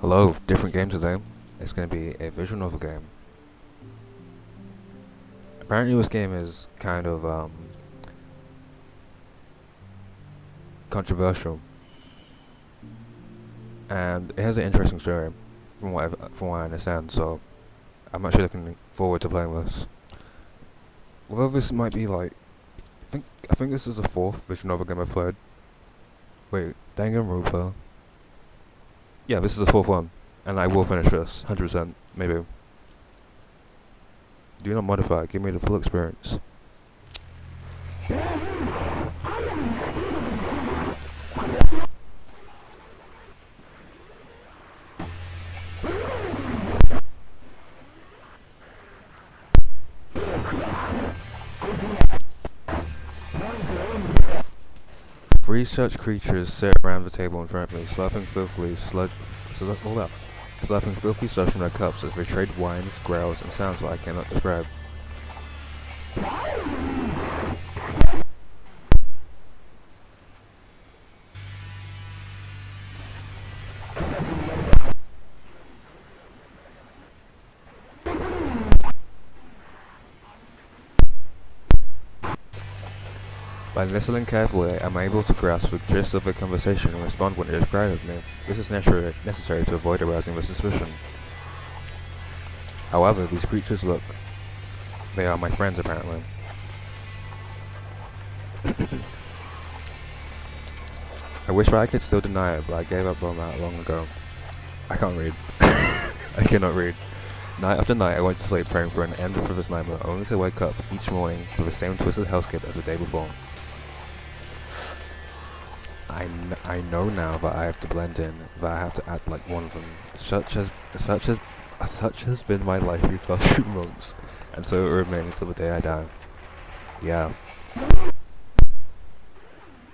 Hello, different game today. It's going to be a visual novel game. Apparently this game is kind of controversial, and it has an interesting story from what I understand, so I'm actually looking forward to playing this. Although this might be like, I think this is the fourth visual novel game I've played. Wait, Danganronpa. Yeah, this is the fourth one, and I will finish this, 100%, maybe. Do not modify, give me the full experience. Three such creatures sit around the table in front of me, slapping filthy slush from their cups as they trade whines, growls, and sounds that I cannot describe. By listening carefully, I'm able to grasp the gist of the conversation and respond when it is required of me. This is necessary to avoid arousing the suspicion. However, these creatures look... They are my friends, apparently. I wish that I could still deny it, but I gave up on that long ago. I can't read. I cannot read. Night after night, I went to sleep praying for an end for this nightmare, only to wake up each morning to the same twisted hellscape as the day before. I know now that I have to blend in, that I have to act like one of them. Such has been my life these past few months, and so it will remain until the day I die. Yeah.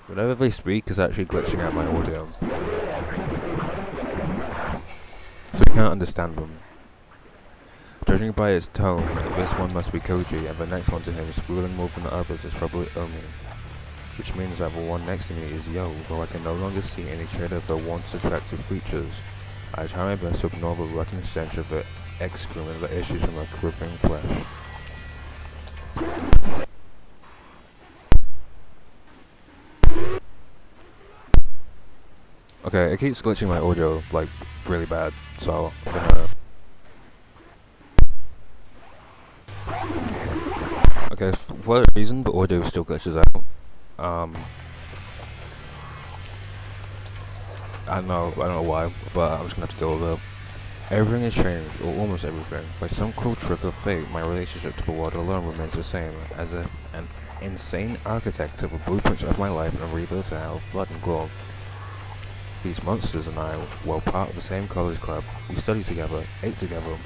Whenever they speak, it's actually glitching out my audio, so we can't understand them. Judging by its tone, this one must be Koji, and the next one to him, squealing more than the others, is probably Omi. Which means that the one next to me is Yo, though I can no longer see any shade of the once attractive features. I try my best to ignore the rotten stench of the excrement that issues from my quivering flesh. Okay, it keeps glitching my audio, like, really bad, so I'm gonna... Okay, for whatever reason, the audio still glitches out. I don't know why, but I'm just gonna have to go with it. Everything has changed, or almost everything. By some cruel trick of fate, my relationship to the world alone remains the same, as if an insane architect took the blueprints of my life and rebuilt it out of blood and gore. These monsters and I were part of the same college club. We studied together, ate together,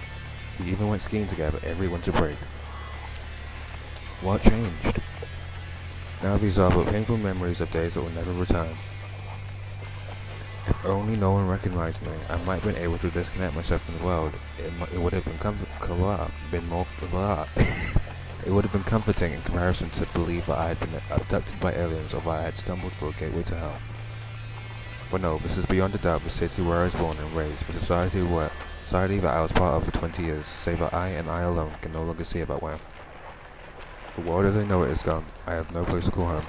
we even went skiing together every winter break. What changed? Now these are but painful memories of days that will never return. If only no one recognized me, I might have been able to disconnect myself from the world. It would have been it would have been comforting in comparison to believe that I had been abducted by aliens or that I had stumbled through a gateway to hell. But no, this is beyond a doubt the city where I was born and raised, the society that I was part of for 20 years, save that I and I alone can no longer see it that way. The world as I know it is gone. I have no place to call home.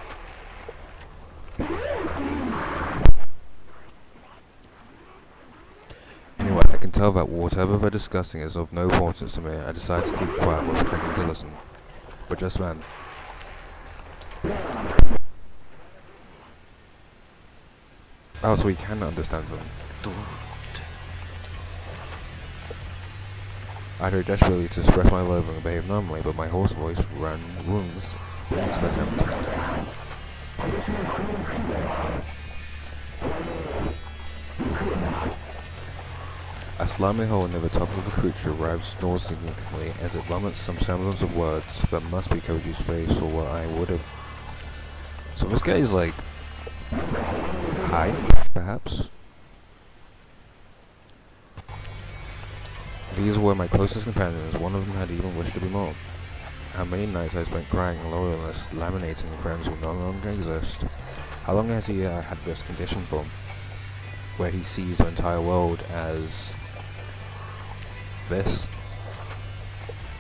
Anyway, I can tell that whatever they're discussing is of no importance to me. I decide to keep quiet while pretending to listen. But just then... Oh, so we can understand them. I tried desperately to express my loathing and behave normally, but my hoarse voice ran wounds against my attempt. A slimy hole near the top of the creature writhes nauseatingly as it vomits some semblance of words that must be Koji's face or what I would have. So this guy is like... high, perhaps? These were my closest companions, one of them had even wished to be more. How many nights I spent crying in loneliness, laminating friends who no longer exist. How long has he had this condition for? where he sees the entire world as this.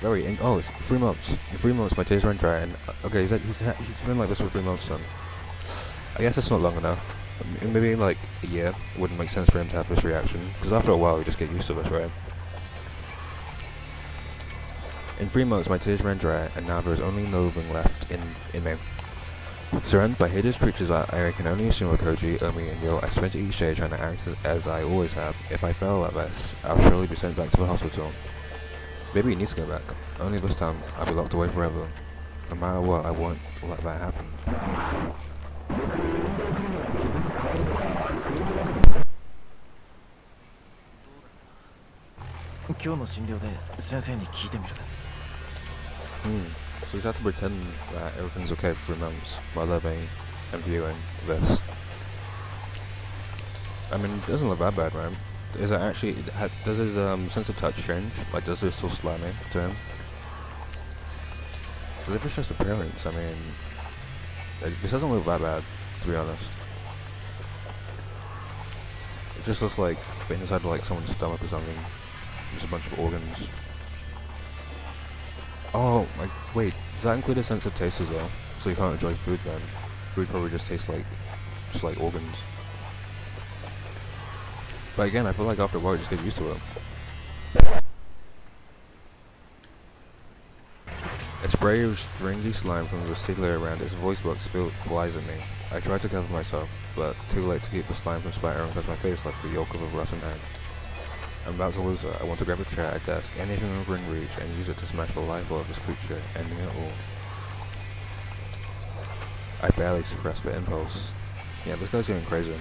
It's 3 months. In 3 months, my tears run dry, and okay, he's been like this for 3 months then. I guess it's not long enough. Maybe like a year wouldn't make sense for him to have this reaction, because after a while you just get used to this, right? In 3 months, my tears ran dry, and now there is only loathing left in me. Surrounded by hideous creatures, I can only assume with Koji, Omi, and Yo, I spent each day trying to act as I always have. If I fail at this, I'll surely be sent back to the hospital. Maybe he needs to go back. Only this time, I'll be locked away forever. No matter what, I won't let that happen. 今日の診療で先生に聞いてみる。So he's had to pretend that everything's okay for 3 months while living and viewing this. I mean, it doesn't look that bad, right? Is it actually, does his sense of touch change? Like, does it still slimy to him? Because if it's just appearance, I mean, this doesn't look that bad, to be honest. It just looks like inside of like someone's stomach or something. Just a bunch of organs. Oh, like, wait, does that include a sense of taste as well? So you can't enjoy food then? Food probably just tastes like, organs. But again, I feel like after a while you just get used to it. A spray of stringy slime from the ceiling around its voice box flies at me. I try to cover myself, but too late to keep the slime from splattering across my face like the yolk of a rotten egg. I'm about to lose it. I want to grab a chair, a desk, anything within reach, and use it to smash the life out of this creature, ending it all. I barely suppress the impulse. Yeah, this guy's going crazy.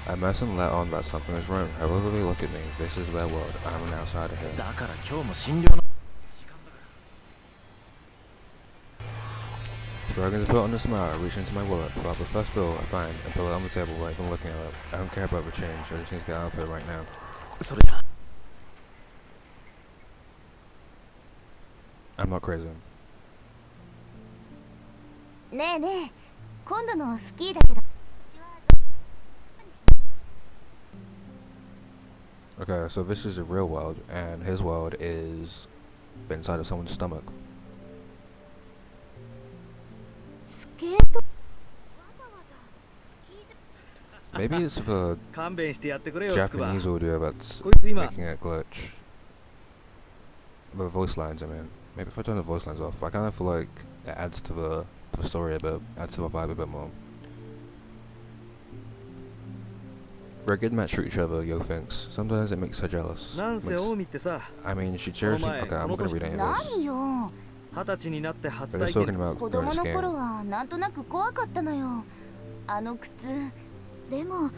I mustn't let on that something is wrong. However they look at me, this is their world. I'm an outsider here. Struggling to put on a smile, I reach into my wallet, pull out the first bill I find, and pull it on the table without even looking at it. I don't care about the change, I just need to get out of here right now. I'm not crazy. ねえねえ、今度のスキーだけど。 Okay, so this is a real world, and his world is inside of someone's stomach. スケート。 Maybe it's the 勘弁してやってくれよ、つくば。 Japanese audio that's こいつ今 making it glitch. The voice lines, I mean. Maybe if I turn the voice lines off, but I kind of feel like it adds to the story a bit, adds to the vibe a bit more. We're a good match for each other, Yo thinks. Sometimes it makes her jealous. なんせオウミってさ、 I mean, she cherishes. Oh my, Okay, I'm not gonna read any of this. 何よ。 20歳になって初 But they're 体 talking 験。 about 子 going 供 to の skiing. 頃はなんとなく怖かったのよ。あの靴。でも、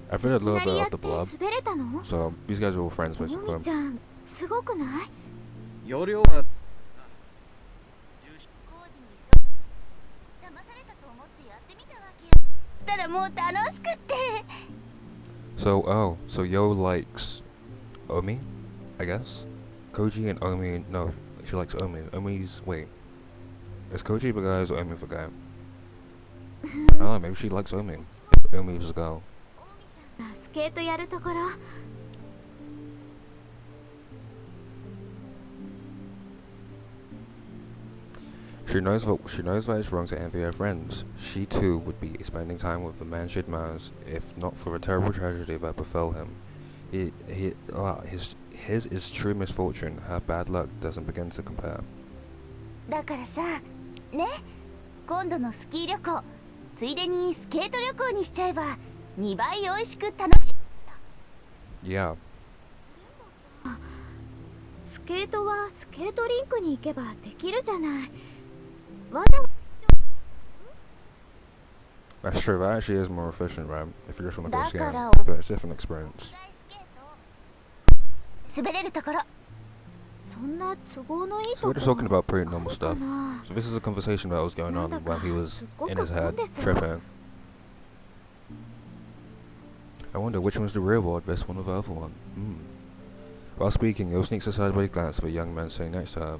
I've read a いき little なり bit や of っ the て blurb, 滑れたの？ so these guys are all friends お basically. みちゃん、すごくない？ 容量は 工事に騙されたと思ってやってみたわけよ。たらもう楽しくって。 So Yo likes Omi, I guess. Koji and Omi, no, she likes Omi. Wait. Is Koji the guy or is Omi the guy? I don't know, maybe she likes Omi. Omi is the girl. スケートやるところ。 She knows that it's wrong to envy her friends. She too would be spending time with the man she admires, if not for the terrible tragedy that befell him. His is true misfortune. Her bad luck doesn't begin to compare. だからさ、ね、今度のスキー旅行、ついでにスケート旅行にしちゃえば2倍美味しく楽しい。 Yeah. スケートはスケートリンクに行けばできるじゃない。わざわ That's true, that actually is more efficient, right? If you just want to go だか skiing. ら But it's a different experience. 滑れるところ。そんな都合のいい So と we're こ just talking about pretty normal ある stuff. かな。 So this is a conversation that was going on while he was in his head, tripping. I wonder which one's the real world, this one or the other one. While speaking, Yo sneaks a sideways glance at a young man sitting next to her.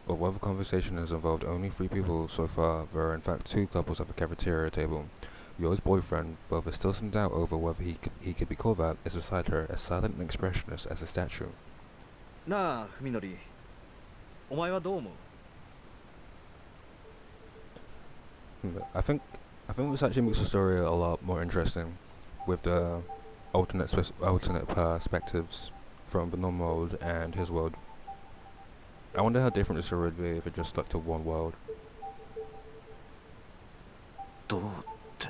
Although the conversation has involved only 3 people so far, there are in fact 2 couples at the cafeteria table. Yo's boyfriend, though there's still some doubt over whether he could be called that, is beside her, as silent and expressionless as a statue. なあ文則、お前はどう思う？ I think this actually makes the story a lot more interesting, with the alternate perspectives from the normal world and his world. I wonder how different the story would be if it just stuck to one world. どうって。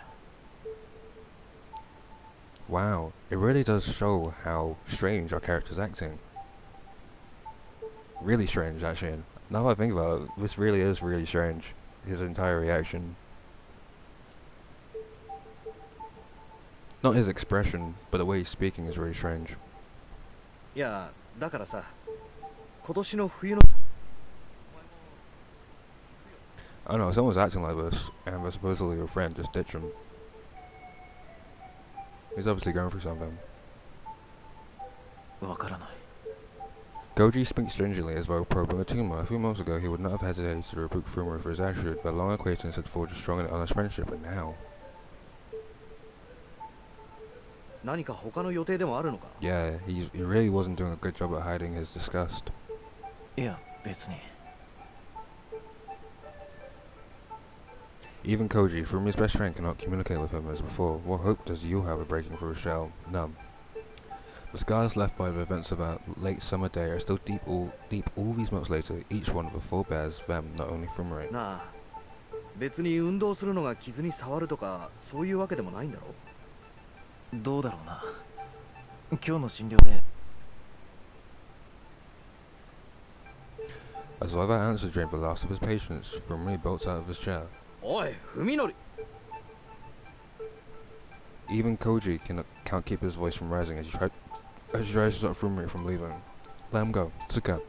Wow, it really does show how strange our character's acting. Really strange, actually. Now that I think about it, this really is really strange. His entire reaction. Not his expression, but the way he's speaking is really strange. いやだからさ、今年の冬の I don't know, someone's acting like this, and they're supposedly your friend, just ditch him. He's obviously going through something. わからない。 Goji speaks gingerly as though probing a tumor. A few months ago, he would not have hesitated to rebuke Fumura for his attitude. Their long acquaintance had forged a strong and honest friendship, but now... 何か他の予定でもあるのか？ Yeah, he really wasn't doing a good job at hiding his disgust. いや、別に。 Even Koji, Furumi's best friend, cannot communicate with him as before. What hope does Yu have of breaking through his shell? None. The scars left by the events of that late summer day are still deep all these months later. Each one of the four bears them, not only Fumura. なあ、別に運動するのが傷に触るとかそういうわけでもないんだろ？どうだろうな。今日の診療で。 As Lover answered drained the last of his patience, Fumura bolts out of his chair. おい、文則。 Even Koji can't keep his voice from rising as he tries to stop Fumura from leaving. Let him go. Tsuka.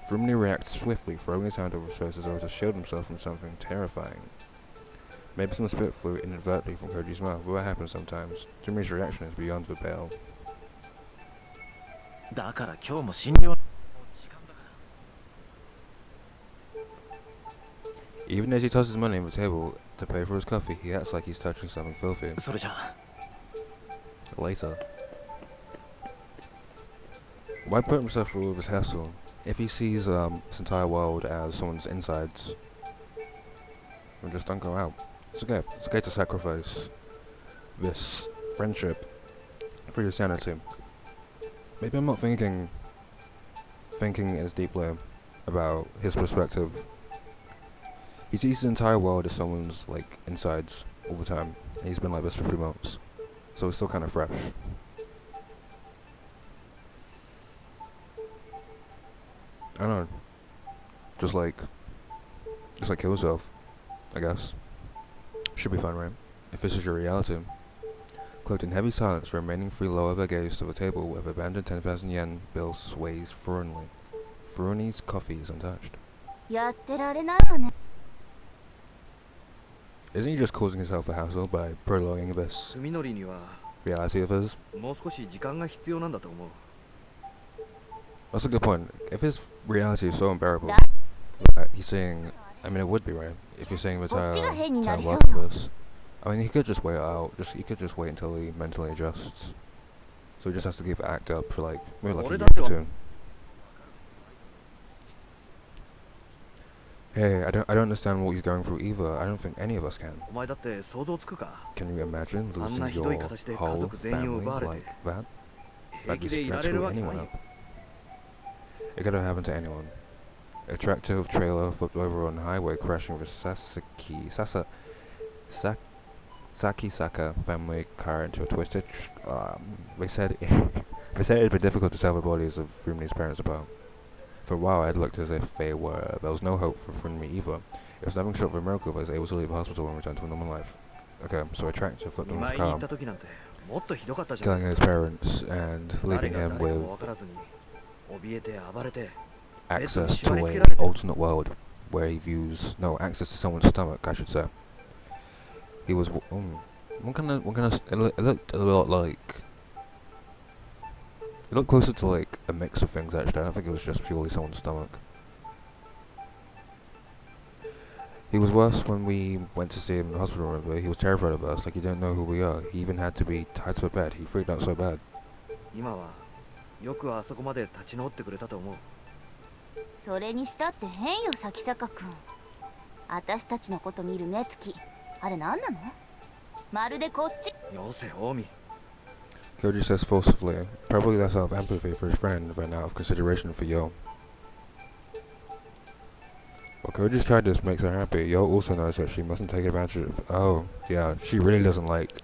Fumura reacts swiftly, throwing his hand over his face as though to shield himself from something terrifying. Maybe some spit flew inadvertently from Koji's mouth, but that happens sometimes. Furuma's reaction is beyond the pale. だから今日も診療。 Even as he tosses money on the table to pay for his coffee, he acts like he's touching something filthy. それじゃあ。 Later. Why put himself through all of this hassle? If he sees this entire world as someone's insides, then just don't go out. It's okay. It's okay to sacrifice this friendship for your sanity. Maybe I'm not thinking as deeply about his perspective. He sees the entire world as someone's like insides all the time. And he's been like this for 3 months, so it's still kind of fresh. I don't know. Just like kill yourself, I guess. Should be fine, right? If this is your reality. Cloaked in heavy silence, the remaining three lower their gaze to the table where the abandoned 10,000 yen bill sways forlornly. Furumi's coffee is untouched. やってられないわね。 Isn't he just causing himself a hassle by prolonging this 文則には reality of his? もう少し時間が必要なんだと思う。 That's a good point. If his reality is so unbearable That- that he's saying, I mean, it would be right if you're saying the entire こっちが変になりそうよ。 work of this. I mean, he could just wait it out. He could just wait until he mentally adjusts. So he just has to keep the act up for like maybe like a year or two. Hey, I don't understand what he's going through either. I don't think any of us can. お前だって想像つくか？ Can you imagine あん losing なひどい your 形で家 whole 族全員を family 奪われて like that? 平気でいられるわけないよ。 It could have happened to anyone. A tractor trailer flipped over on the highway, crashing the Sakisaka family car into a twisted. They said it'd be difficult to tell the bodies of Furumi's parents apart. For a while, it looked as if there was no hope for Furumi either. It was nothing short of a miracle that he was able to leave the hospital and return to a normal life. Okay, so a tractor flipped on his 前に行 car, った時なんてもっとひどかったじゃん。 killing his parents and 誰 leaving が him 誰かも with 分からずに怯えて暴れて access to Let's an get out of it. alternate world where he views access to someone's stomach, I should say. He was it looked a lot like it looked closer to like a mix of things actually. I don't think it was just purely someone's stomach. He was worse when we went to see him in the hospital, remember? He was terrified of us, like he didn't know who we are. He even had to be tied to a bed. He freaked out so bad. 今はよくあそこまで立ち直ってくれたと思う。それにしたって変よ、咲坂くん。私たちのこと見る目つき、あれ何なの？まるでこっち。よせ、近江。 Koji says forcefully, probably less out of empathy for his friend than out of consideration for Yo. While Koji's kindness makes her happy, Yo also knows that she mustn't take advantage of. Oh, yeah, she really doesn't like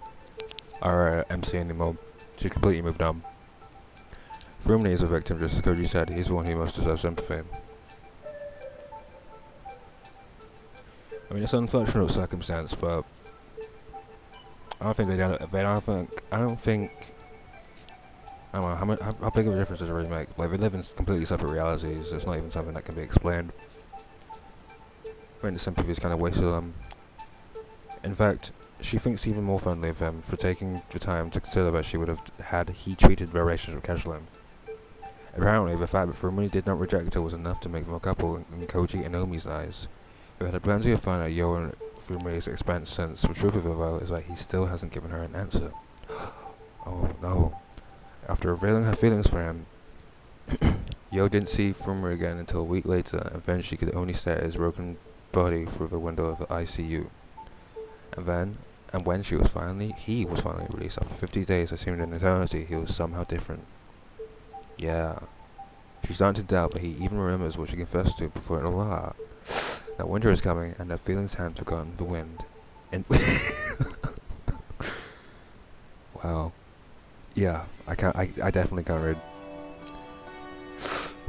our MC anymore. She completely moved on. Frumini is a victim, just as Koji said. He's the one who most deserves sympathy. I mean, it's an unfortunate circumstance, but I don't think I don't know how big of a difference does it really make. Like, they live in completely separate realities. It's not even something that can be explained. I think the sympathy is kind of wasted on them. In fact, she thinks even more fondly of him for taking the time to consider that she would have had he treated their relationship casually. Apparently, the fact that Frumini did not reject her was enough to make them a couple in Koji and Omi's eyes. They've had plenty of fun at Yo and Frumini's expense since the truth of it though is that he still hasn't given her an answer. Oh no. After revealing her feelings for him, Yo didn't see Frumini again until a week later, and then she could only stare at his broken body through the window of the ICU. And when he was finally released after 50 days that seemed an eternity, he was somehow different. Yeah. She's starting to doubt that he even remembers what she confessed to before it all. That winter is coming, and her feelings haven't forgotten the wind. And wow. Yeah, I definitely can't read.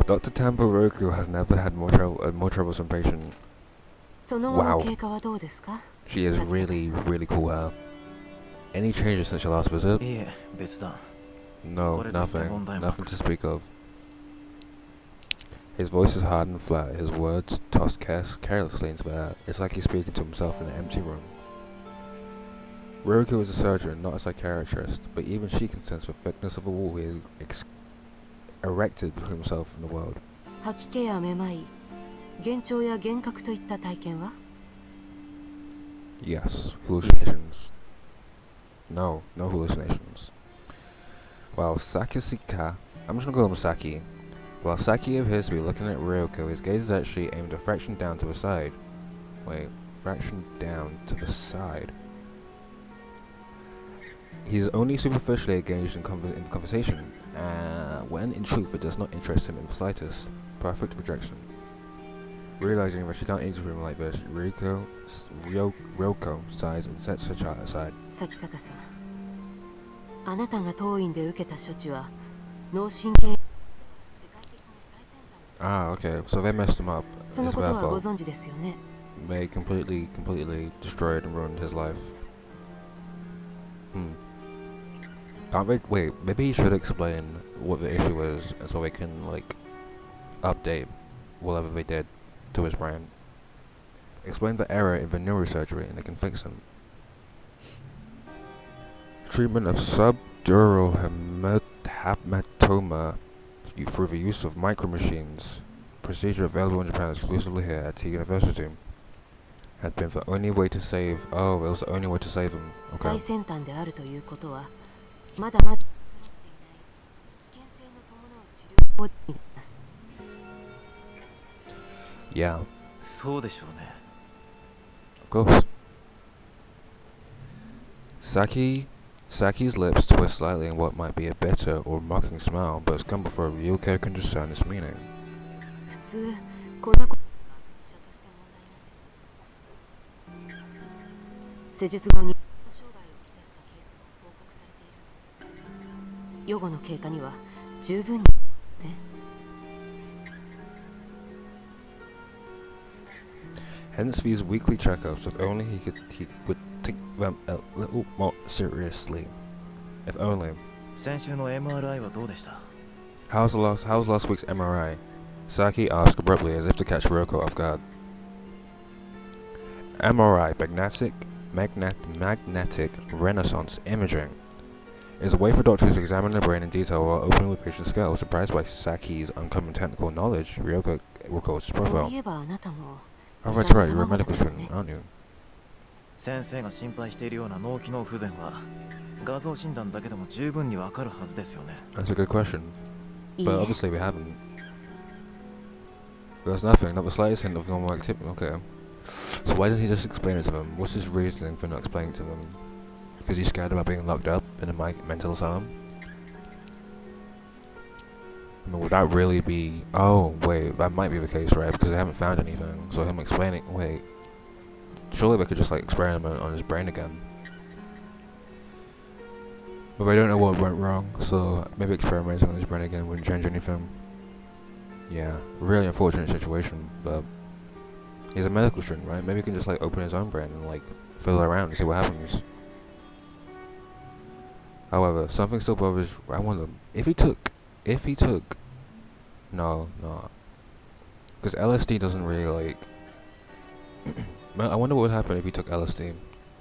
Dr. Tambo Roku has never had more troublesome patient. Wow. She is really, really cool hair. Any changes since your last visit? いえ、別だ。 No, これといった問題もなく。 nothing to speak of. His voice is hard and flat, his words tossed carelessly into the air. It's like he's speaking to himself in an empty room. Roku is a surgeon, not a psychiatrist, but even she can sense the thickness of a wall he has erected between himself and the world. 吐き気やめまい、幻聴や幻覚といった体験は？ Yes, hallucinations. No hallucinations. While Sakisika, I'm just gonna call him Saki. While Saki appears to be looking at Ryoko, his gaze is actually aimed a fraction down to the side. Wait, fraction down to the side. He's only superficially engaged in conversation, when in truth it does not interest him in the slightest. Perfect rejection. Realizing that she can't answer him like this, Ryoko sighs and sets her chart aside. 咲坂さん、あなたが当院で受けた処置は脳神経。 Ah, okay, so they messed him up. It's そのこと their はご fault. 存知ですよね。 They completely destroyed and ruined his life. Can't they, wait, maybe he should explain what the issue is so they can, like, update whatever they did to his brain. Explain the error in the neurosurgery and they can fix him. Treatment of subdural hematoma through the use of micromachines. Procedure available in Japan exclusively here at T University. Had been the only way to save. Oh, it was the only way to save him. 最 Okay. 先端であるということは、まだまだ危険性の伴う治療法になります。 Yeah, そうでしょうね。 of course. Saki's lips twist slightly in what might be a bitter or mocking smile, but it's come before Ryoko can discern its meaning. 普通こんなことが医者として問題なんです。施術後に生涯をきたしたケースも報告されているんです。予後の経過には十分に。 Hence these weekly checkups. If only he would take them a little more seriously. If only. 先週の MRI はどうでした？ How's last week's MRI? Saki asked abruptly as if to catch Ryoko off guard. MRI, magnetic resonance imaging, is a way for doctors to examine the brain in detail while opening the patient's skull. Surprised by Saki's uncommon technical knowledge, Ryoko recalls his そう profile. いえばあなたも Oh, that's right, you're a medical student, aren't you? 先生が心配しているような脳機能不全は画像診断だけでも十分にわかるはずですよね。 That's a good question. いい But え obviously we haven't. There's nothing, not the slightest hint of normal activity. Okay. So why doesn't he just explain it to them? What's his reasoning for not explaining to them? Because he's scared about being locked up in a mental asylum? I mean, would that really be... Oh, wait, that might be the case, right? Because they haven't found anything. So him explaining... Wait. Surely they could just, like, experiment on his brain again. But they don't know what went wrong, so maybe experimenting on his brain again wouldn't change anything. Yeah, really unfortunate situation, but... He's a medical student, right? Maybe he can just, like, open his own brain and, like, fiddle around and see what happens. However, something still bothers... I wonder, if he took... No. Because LSD doesn't really, like... I wonder what would happen if he took LSD.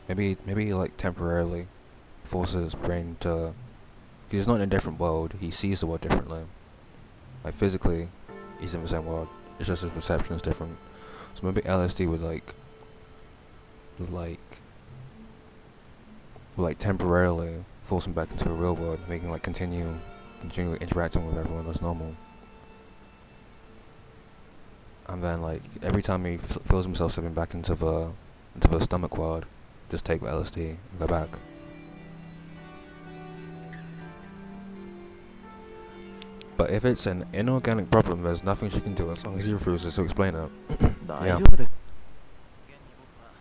Maybe he, like, temporarily forces his brain to... He's not in a different world, he sees the world differently. Like, physically, he's in the same world. It's just his perception is different. So maybe LSD would, like temporarily force him back into a real world, making, like, continue interacting with everyone as normal. And then, like, every time he feels himself slipping back into the stomach world, just take the LSD and go back. But if it's an inorganic problem, there's nothing she can do as long as he refuses to explain it. 大丈夫です。現に僕は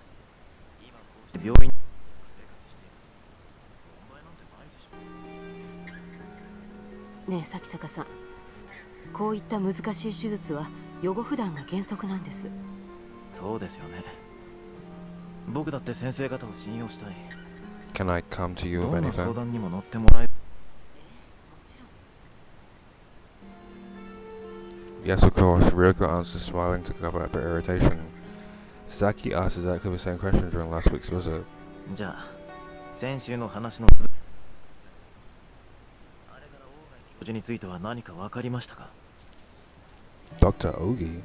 今こうして病院で生活しています。問題なんてないでしょ。ねえ咲坂さん、こういった難しい手術は予後不断が原則なんです。そうですよね。僕だって先生方を信用したい。 Can I come to you ど with んな相 anything? 談にも乗ってもらえる。 Yes, of course. Ryoko answers, smiling to cover up her irritation. Saki asked exactly the same question during last week's visit. じゃあ、先週の話の続き。先生、あれから大貝教授については何か分かりましたか？ Dr. Ogi?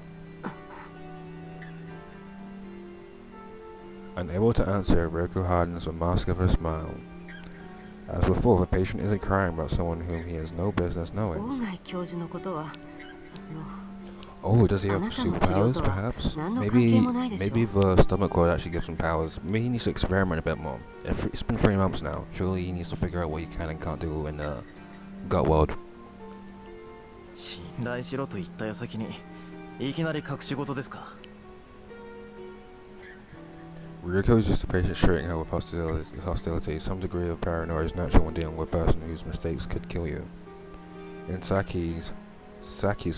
Unable to answer, Ryoko hardens the mask of her smile. As before, the patient isn't crying about someone whom he has no business 大 knowing. 貝教授のことは、その Oh, does he have あなたの治療 superpowers, とは perhaps? 何の関係 Maybe もないでしょう。 maybe the stomach cord actually gives him powers. Maybe he needs to experiment a bit more. It's been 3 months now. Surely he needs to figure out what he can and can't do in the gut world. 信頼しろと言った矢先に、いきなり隠し事ですか？ Ryoko is just a patient treating her with hostility. Some degree of paranoia is natural when dealing with a person whose mistakes could kill you. In Saki's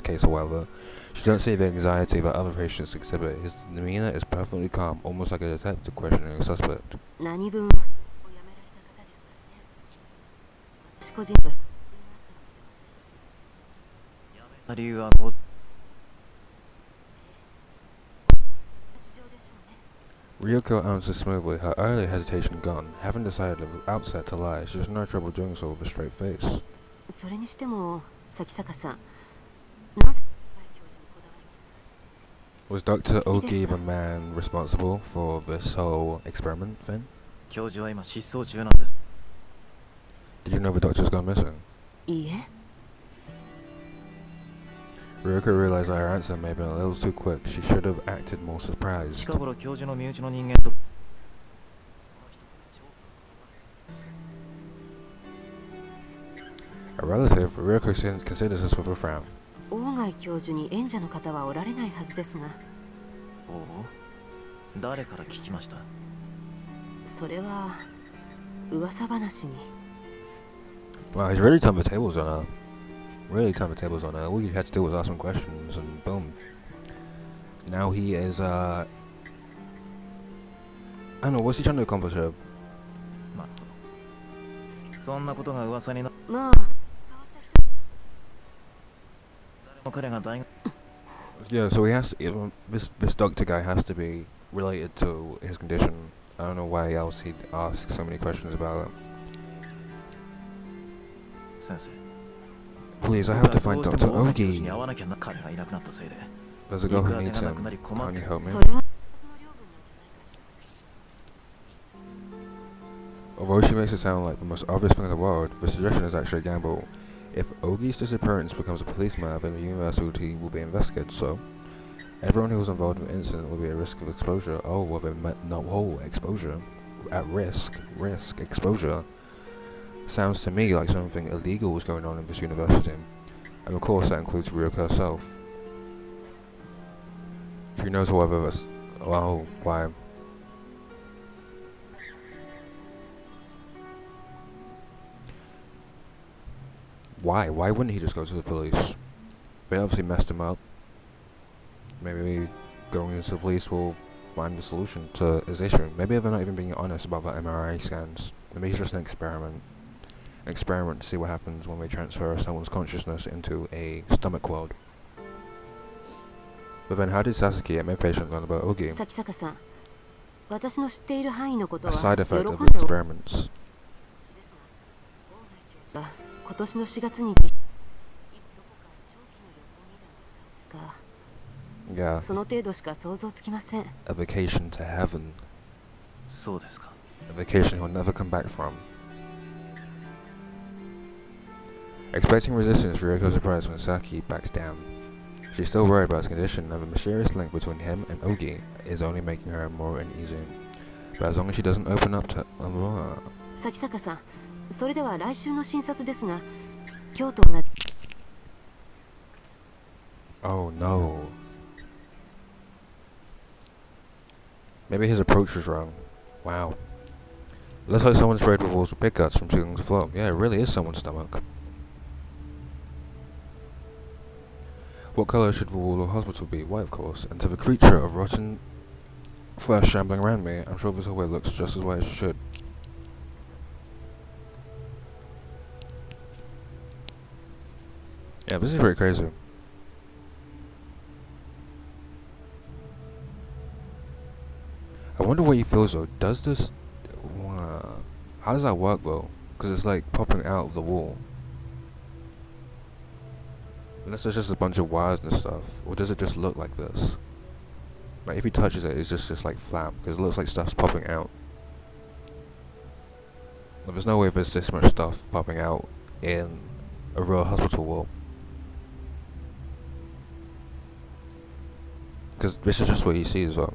case, however, she doesn't see the anxiety that other patients exhibit. His demeanor is perfectly calm, almost like a detective questioning a suspect. 何分をやめられた方ですからね。私個人として 理由はご 事情でしょうね。 Ryoko answers smoothly, her early hesitation gone. Having decided at the outset to lie, she has no trouble doing so with a straight face. それにしても咲坂さん、なぜ大貝教授にこだわります？ Was Dr. Ogi the man responsible for this whole experiment thing? 教授は今失踪中なんです。 Did you know the doctor's gone missing? いいえ、 Ryoko realized that her answer may have been a little too quick. She should have acted more surprised. 近頃教授の身内の人間とその人から調査を頼まれています。 A relative, Ryoko considers this with a frown. 大貝教授に縁者の方はおられないはずですが、おお、誰から聞きました？それは噂話に。 Wow, he's really turned the tables on her. Really turned the tables on her. All you had to do was ask some questions and boom. Now he is, I don't know, what's he trying to accomplish here? なるほど。そんなことが噂にな。まあ、変わった人。誰も彼が大学 Yeah, so he has to, this doctor guy has to be related to his condition. I don't know why else he'd ask so many questions about it. 先生。 Please, I have to find 僕はどうして Dr. も大貝教授に Ogi. 会わなきゃな。彼がいなくなったせいで。 There's a 行 girl く who 当て needs がなく him. なり困っ Can て you る。 help me? それは Although she makes it sound like the most obvious thing in the world, the suggestion is actually a gamble. If Ogi's disappearance becomes a police matter, then the university will be investigated, so everyone who was involved in the incident will be at risk of exposure. Oh, well, they met no whole exposure. At risk, exposure. Sounds to me like something illegal was going on in this university. And of course that includes Ryoko herself. She knows however that's... oh, why? Why? Why wouldn't he just go to the police? They obviously messed him up. Maybe going into the police will find the solution to his issue. Maybe they're not even being honest about the MRI scans. Maybe it's just an experiment. An experiment to see what happens when we transfer someone's consciousness into a stomach world. But then how did Sasuke and my patient learn about Ogi? 咲坂さん、私の知っている範囲のこと A は side 喜 effect ん of で the experiments. 今年の4月にどこか長期の旅行にでも行ったか Yeah, その程度しか想像つきません。 a vacation to heaven. そうですか。 A vacation he'll never come back from. Expecting resistance, Ryoko's surprised when Saki backs down. She's still worried about his condition, and the mysterious link between him and Ogi is only making her more uneasy. But as long as she doesn't open up to... 咲坂さん、それでは来週の診察ですが、今日と同じ Oh no. Maybe his approach was wrong. Wow. Looks like someone's sprayed with walls with pig guts from ceiling to floor. Yeah, it really is someone's stomach. What colour should the wall of the hospital be? White, of course. And to the creature of rotten flesh shambling around me, I'm sure this hallway looks just as white as it should. Yeah, this is pretty crazy. I wonder what he feels though. Does this... how does that work though? Because it's like popping out of the wall. Unless there's just a bunch of wires and stuff. Or does it just look like this? Like if he touches it, it's just like flat. Because it looks like stuff's popping out. But there's no way there's this much stuff popping out in a real hospital wall. Because this is just what he sees though.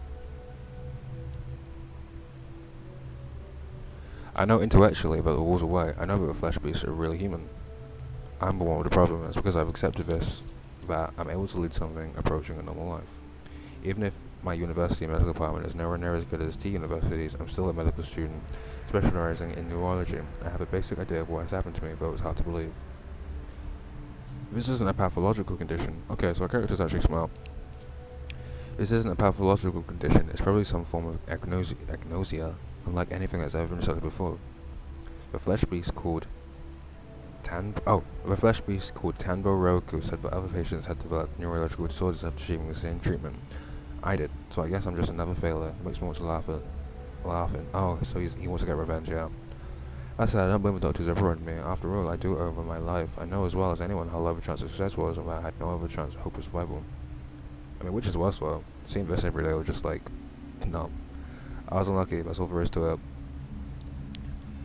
I know intellectually that the walls are white. I know that the flesh beasts are really human. I'm the one with the problem. It's because I've accepted this, that I'm able to lead something approaching a normal life. Even if my university medical department is nowhere near as good as T universities, I'm still a medical student, specializing in neurology. I have a basic idea of what has happened to me, though it's hard to believe. This isn't a pathological condition. Okay, so our character's actually smart. This isn't a pathological condition. It's probably some form of agnosia, unlike anything that's ever been studied before. The flesh beast called Tanbo Roku said that other patients had developed neurological disorders after receiving the same treatment. I did, so I guess I'm just another failure. It makes me want to laughing. Oh, so he wants to get revenge, yeah. I said I don't blame the doctors that ruined me. After all, I do over my life. I know as well as anyone how low the chance of success was, and that I had no other chance of hope of survival. I mean, which is worse though. Seeing this every day was just like, no. I was unlucky, that's all there is to it.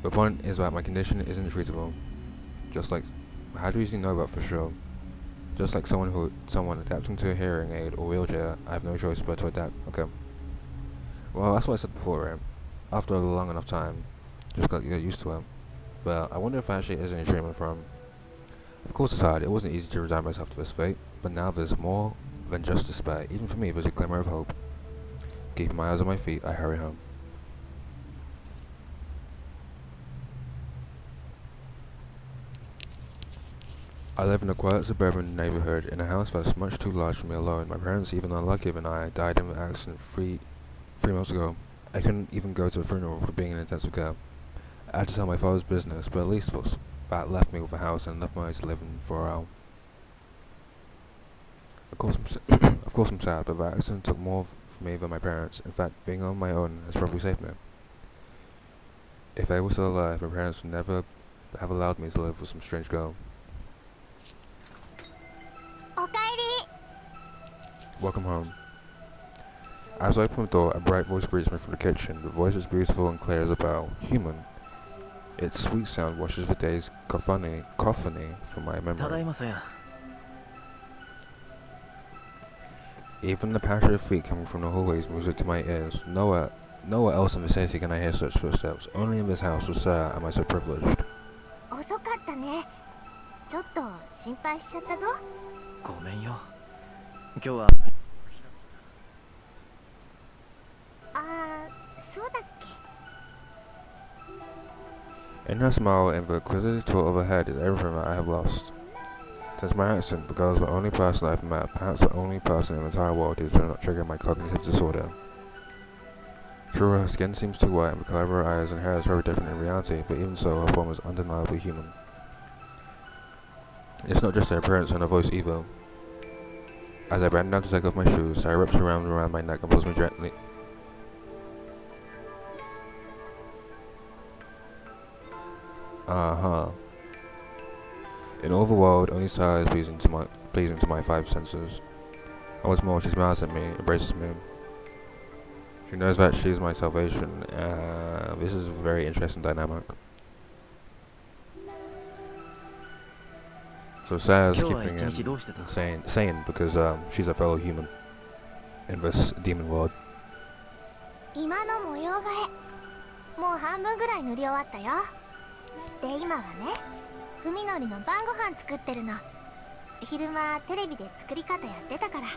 The point is that my condition isn't treatable. Just like, how do you know that for sure? Just like someone adapting to a hearing aid or wheelchair, I have no choice but to adapt. Okay. Well, that's what I said before, right? After a long enough time, just got to get used to it. But I wonder if there actually is any treatment for him. Of course it's hard. It wasn't easy to resign myself to this fate, but now there's more than just despair. Even for me, there's a glimmer of hope. Keeping my eyes on my feet, I hurry home. I live in a quiet suburban neighborhood in a house that's much too large for me alone. My parents, even unluckier than I, died in an accident three months ago. I couldn't even go to the funeral for being in intensive care. I had to tell my father's business, but at least that left me with a house and enough money to live in for a while. Of course I'm sad, but that accident took more from me than my parents. In fact, being on my own has probably saved me. If they were still alive, my parents would never have allowed me to live with some strange girl. Welcome home. As I open the door, a bright voice greets me from the kitchen. The voice is beautiful and clear as a bell. Human. Its sweet sound washes the day's cacophony from my ただい memory. まさや。 Even the patter of feet coming from the hallways music to my ears. Nowhere else in the city can I hear such footsteps. Only in this house with Sarah am I so privileged. 遅かったね。ちょっと心配しちゃったぞ。ごめんよ。今日はあー、そうだっけ。 In her smile and the inquisitive tilt of her head is everything that I have lost. Since my accident, the girl is the only person I've met, perhaps the only person in the entire world who did not trigger my cognitive disorder. True, her skin seems too white and the color of her eyes and hair is very different in reality, but even so, her form is undeniably human. It's not just her appearance and her voice either. As I bend down to take off my shoes, Sarah wraps her arm around my neck and pulls me gently. In all the world, only Sarah is pleasing to my five senses. And what's more, she smiles at me, embraces me. She knows that she is my salvation. This is a very interesting dynamic. So Sarah's 今日は keeping 一日 him どうしてた？ sane because she's a fellow human in this demon world. 今の模様替えもう半分ぐらい塗り終わったよ。で今はね、文則の晩ご飯作ってるの。昼間テレビで作り方やってたから。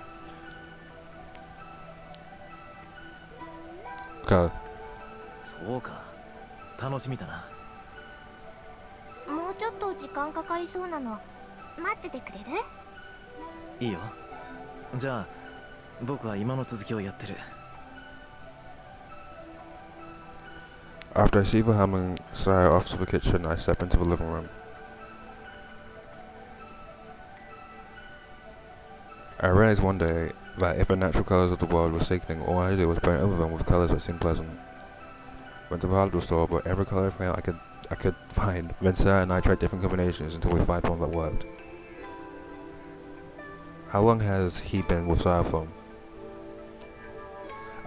Okay. そうか。楽しみだな。もうちょっと時間かかりそうなの。待っててくれる？いいよ。じゃあ僕は今の続きをやってる。 After I see the humming Sarah off to the kitchen, I step into the living room. I realized one day that if the natural colours of the world were sickening, all I did was paint over them with colours that seemed pleasant. Went to the hardware store, bought every colour I could find. Then Sarah and I tried different combinations until we found one that worked. How long has he been with Sarah for?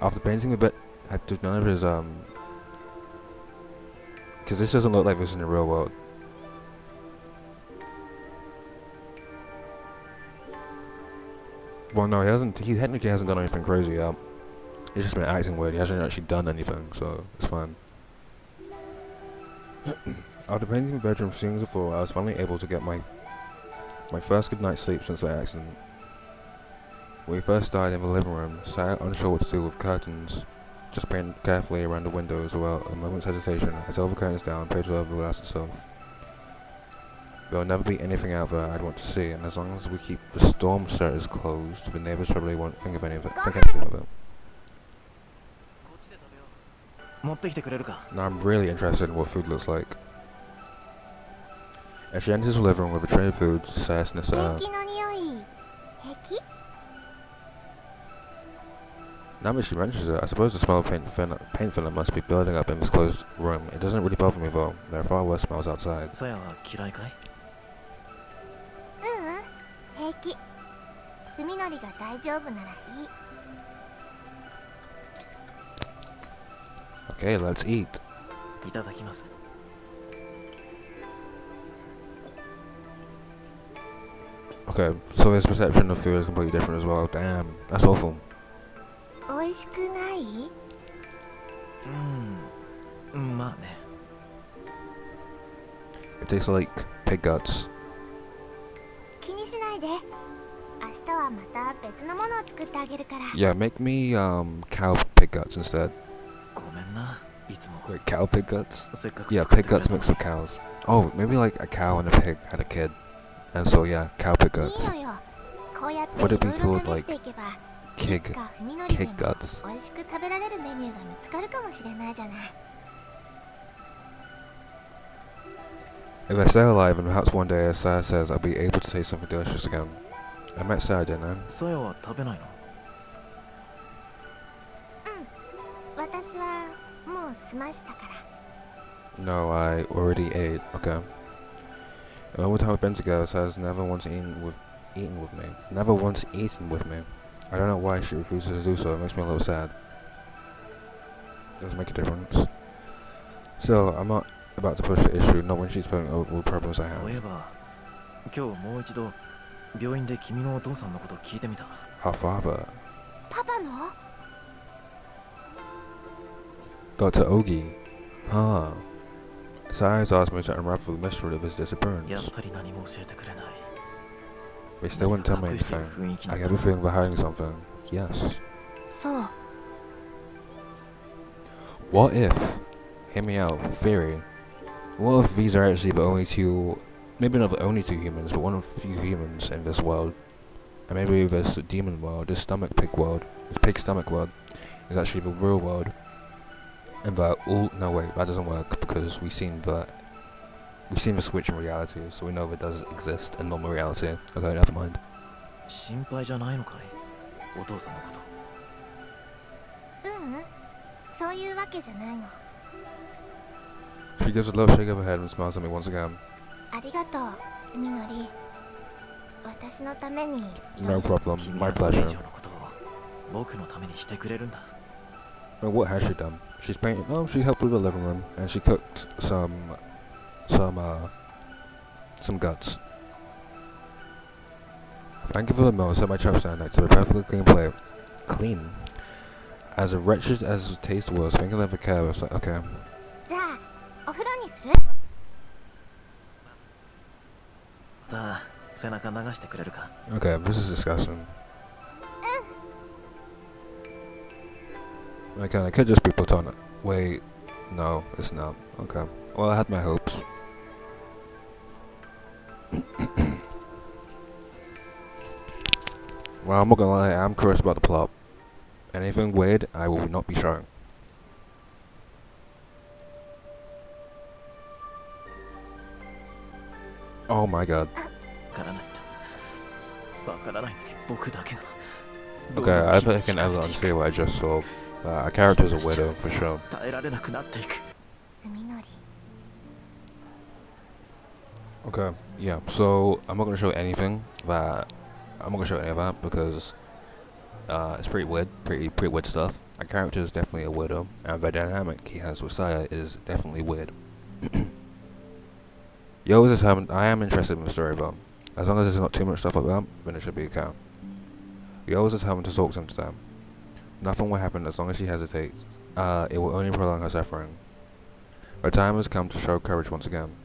After painting a bit, I did none of his because this doesn't look like this in the real world. Well, no, he technically hasn't done anything crazy. He's just been acting weird. He hasn't actually done anything, so it's fine. After painting the bedroom, seeing the floor, I was finally able to get my first good night's sleep since the accident. When we first started in the living room, Sarah unsure what to do with curtains, just painted carefully around the windows without a moment's hesitation. I tore the curtains down, painted over the glass itself. There will never be anything out there I'd want to see, and as long as we keep the storm shutters closed, the neighbors probably won't think anything of it. 持ってきてくれるか？ Now I'm really interested in what food looks like. As she enters the living room with a tray of food, Sarah sniffs at ペ her. ンキの匂い平気？ Now that she mentions it, I suppose the smell of paint thinner must be building up in this closed room. It doesn't really bother me though. There are far worse smells outside. さやは嫌いかい？平気。文則が大丈夫ならいい。 Okay, let's eat. いただきます。 Okay, so his perception of food is completely different as well. Damn, that's awful. 美味しくない？まあね。 It tastes like pig guts. 気にしないで。明日はまた別のものを作ってあげるから。 Yeah, make me cow pig guts instead. ごめんな。いつも Wait, cow pig guts? せっかく Yeah, 作って pig くれ guts た mixed with cows. Oh, maybe like a cow and a pig had a kid. And so yeah, cow pig いい guts. のよ。こうやって Would い it be ろいろ called 試していけば、い Kig つか文則で kid も guts. 美味しく食べられるメニューが見つかるかもしれないじゃない。 If I stay alive and perhaps one day, as Sarah says, I'll be able to taste something delicious again. I met Sarah, didn't I? さやは食べないの？私はもう済ましたから。 No, I already ate. Okay. The whole time we've been together, Sarah's never once eaten with me. Never once eaten with me. I don't know why she refuses to do so. It makes me a little sad. Doesn't make a difference. So I'm not about to push the issue, not when she's putting over all the problems I そういえ have. ば今日もう一度病院で君のお父さんのこと聞いてみた。 Her father, パパの Dr. Ogi. Huh. Science asked me to unravel the mystery of his や disappearance. っぱり何も教えてくれない。 They still wouldn't tell me 隠してる anything. 雰囲気 I だっ get た。 the feeling they're hiding something. Yes. そう What if? Hear me out. Theory. What if these are actually the only two, maybe not the only two humans, but one of the few humans in this world? And maybe this demon world, this stomach pig world, this pig stomach world, is actually the real world. And that all, no wait, that doesn't work because we've seen the switch in reality, so we know it does exist in normal reality. Okay, never mind. 心配じゃないのかい、お父さんのこと。ううんそういうわけじゃないの She gives a little shake of her head and smiles at me once again. ありがとうみのり私のために No problem, 君 my はそれ以 pleasure. 上のことを僕のためにしてくれるんだ。 Well, what has she done? She's painted. Oh, she helped with the living room, and she cooked some guts. Thank you for the meal. Set my chop stand next to a perfectly clean plate. Clean. As wretched as the taste was, thinking of the care, I was like, okay. じゃあお風呂にするまた背中流してくれるか。 Okay, this is disgusting. Okay, it could just be platonic. Wait, no, it's not. Okay. Well, I had my hopes. Well, I'm not gonna lie, I'm curious about the plot. Anything weird, I will not be showing. Oh my god. わからないと。わからないのに僕だけが。 Okay, I think I can ever unsee what I just saw. Our character's a widow, for sure. 耐えられなくなっていく。みのり Okay, yeah, so I'm not gonna show anything that... I'm not gonna show any of that because it's pretty weird, pretty weird stuff. Our character is definitely a widow, and the dynamic he has with Saya is definitely weird. Yo is determined. I am interested in the story though. As long as there's not too much stuff like that, then it should be okay. Yo is determined to talk to him today. Nothing will happen as long as she hesitates. It will only prolong her suffering. The time has come to show courage once again.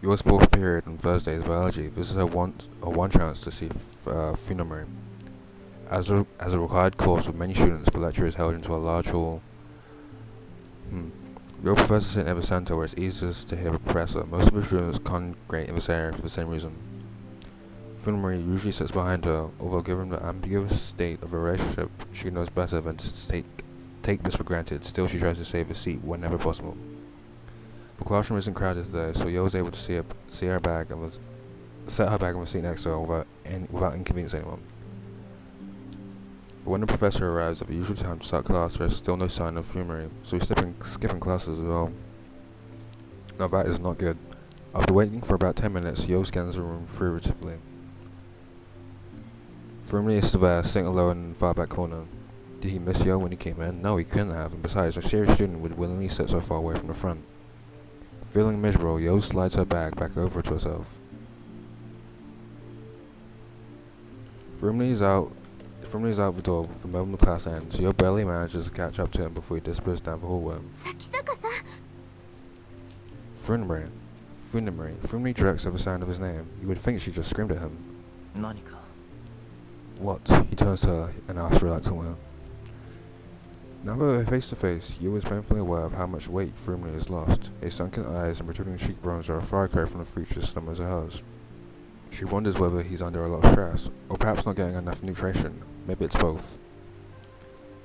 Yours fourth period on Thursday is biology. This is her one chance to see Funamori. As a required course with many students, the lecture is held into a large hall. Your professor sits in the center where it's easiest to hear the professor. Most of the students congregate in this area for the same reason. Funamori usually sits behind her, although given the ambiguous state of the relationship, she knows better than to take this for granted. Still, she tries to save a seat whenever possible. The classroom isn't crowded today, so Yo was able to see her bag and set her bag on the seat next to her without inconveniencing anyone. But when the professor arrives at the usual time to start class, there's still no sign of Funamori, so he's skipping classes as well. Now that is not good. After waiting for about 10 minutes, Yo scans the room furtively. Funamori is still there, sitting alone in the far back corner. Did he miss Yo when he came in? No, he couldn't have, and besides, a serious student would willingly sit so far away from the front. Feeling miserable, Yo slides her bag back over to herself. Funamori is out the door the moment the class ends. Yo barely manages to catch up to him before he disappears down the hallway. 咲坂さん Funamori jerks at the sound of his name. You would think she just screamed at him. 何か。 What? He turns to her and asks reluctantly. Now that they're face to face, Yo is painfully aware of how much weight Funamori has lost. His sunken eyes and protruding cheekbones are a far cry from the features slim as hers. She wonders whether he's under a lot of stress, or perhaps not getting enough nutrition. Maybe it's both.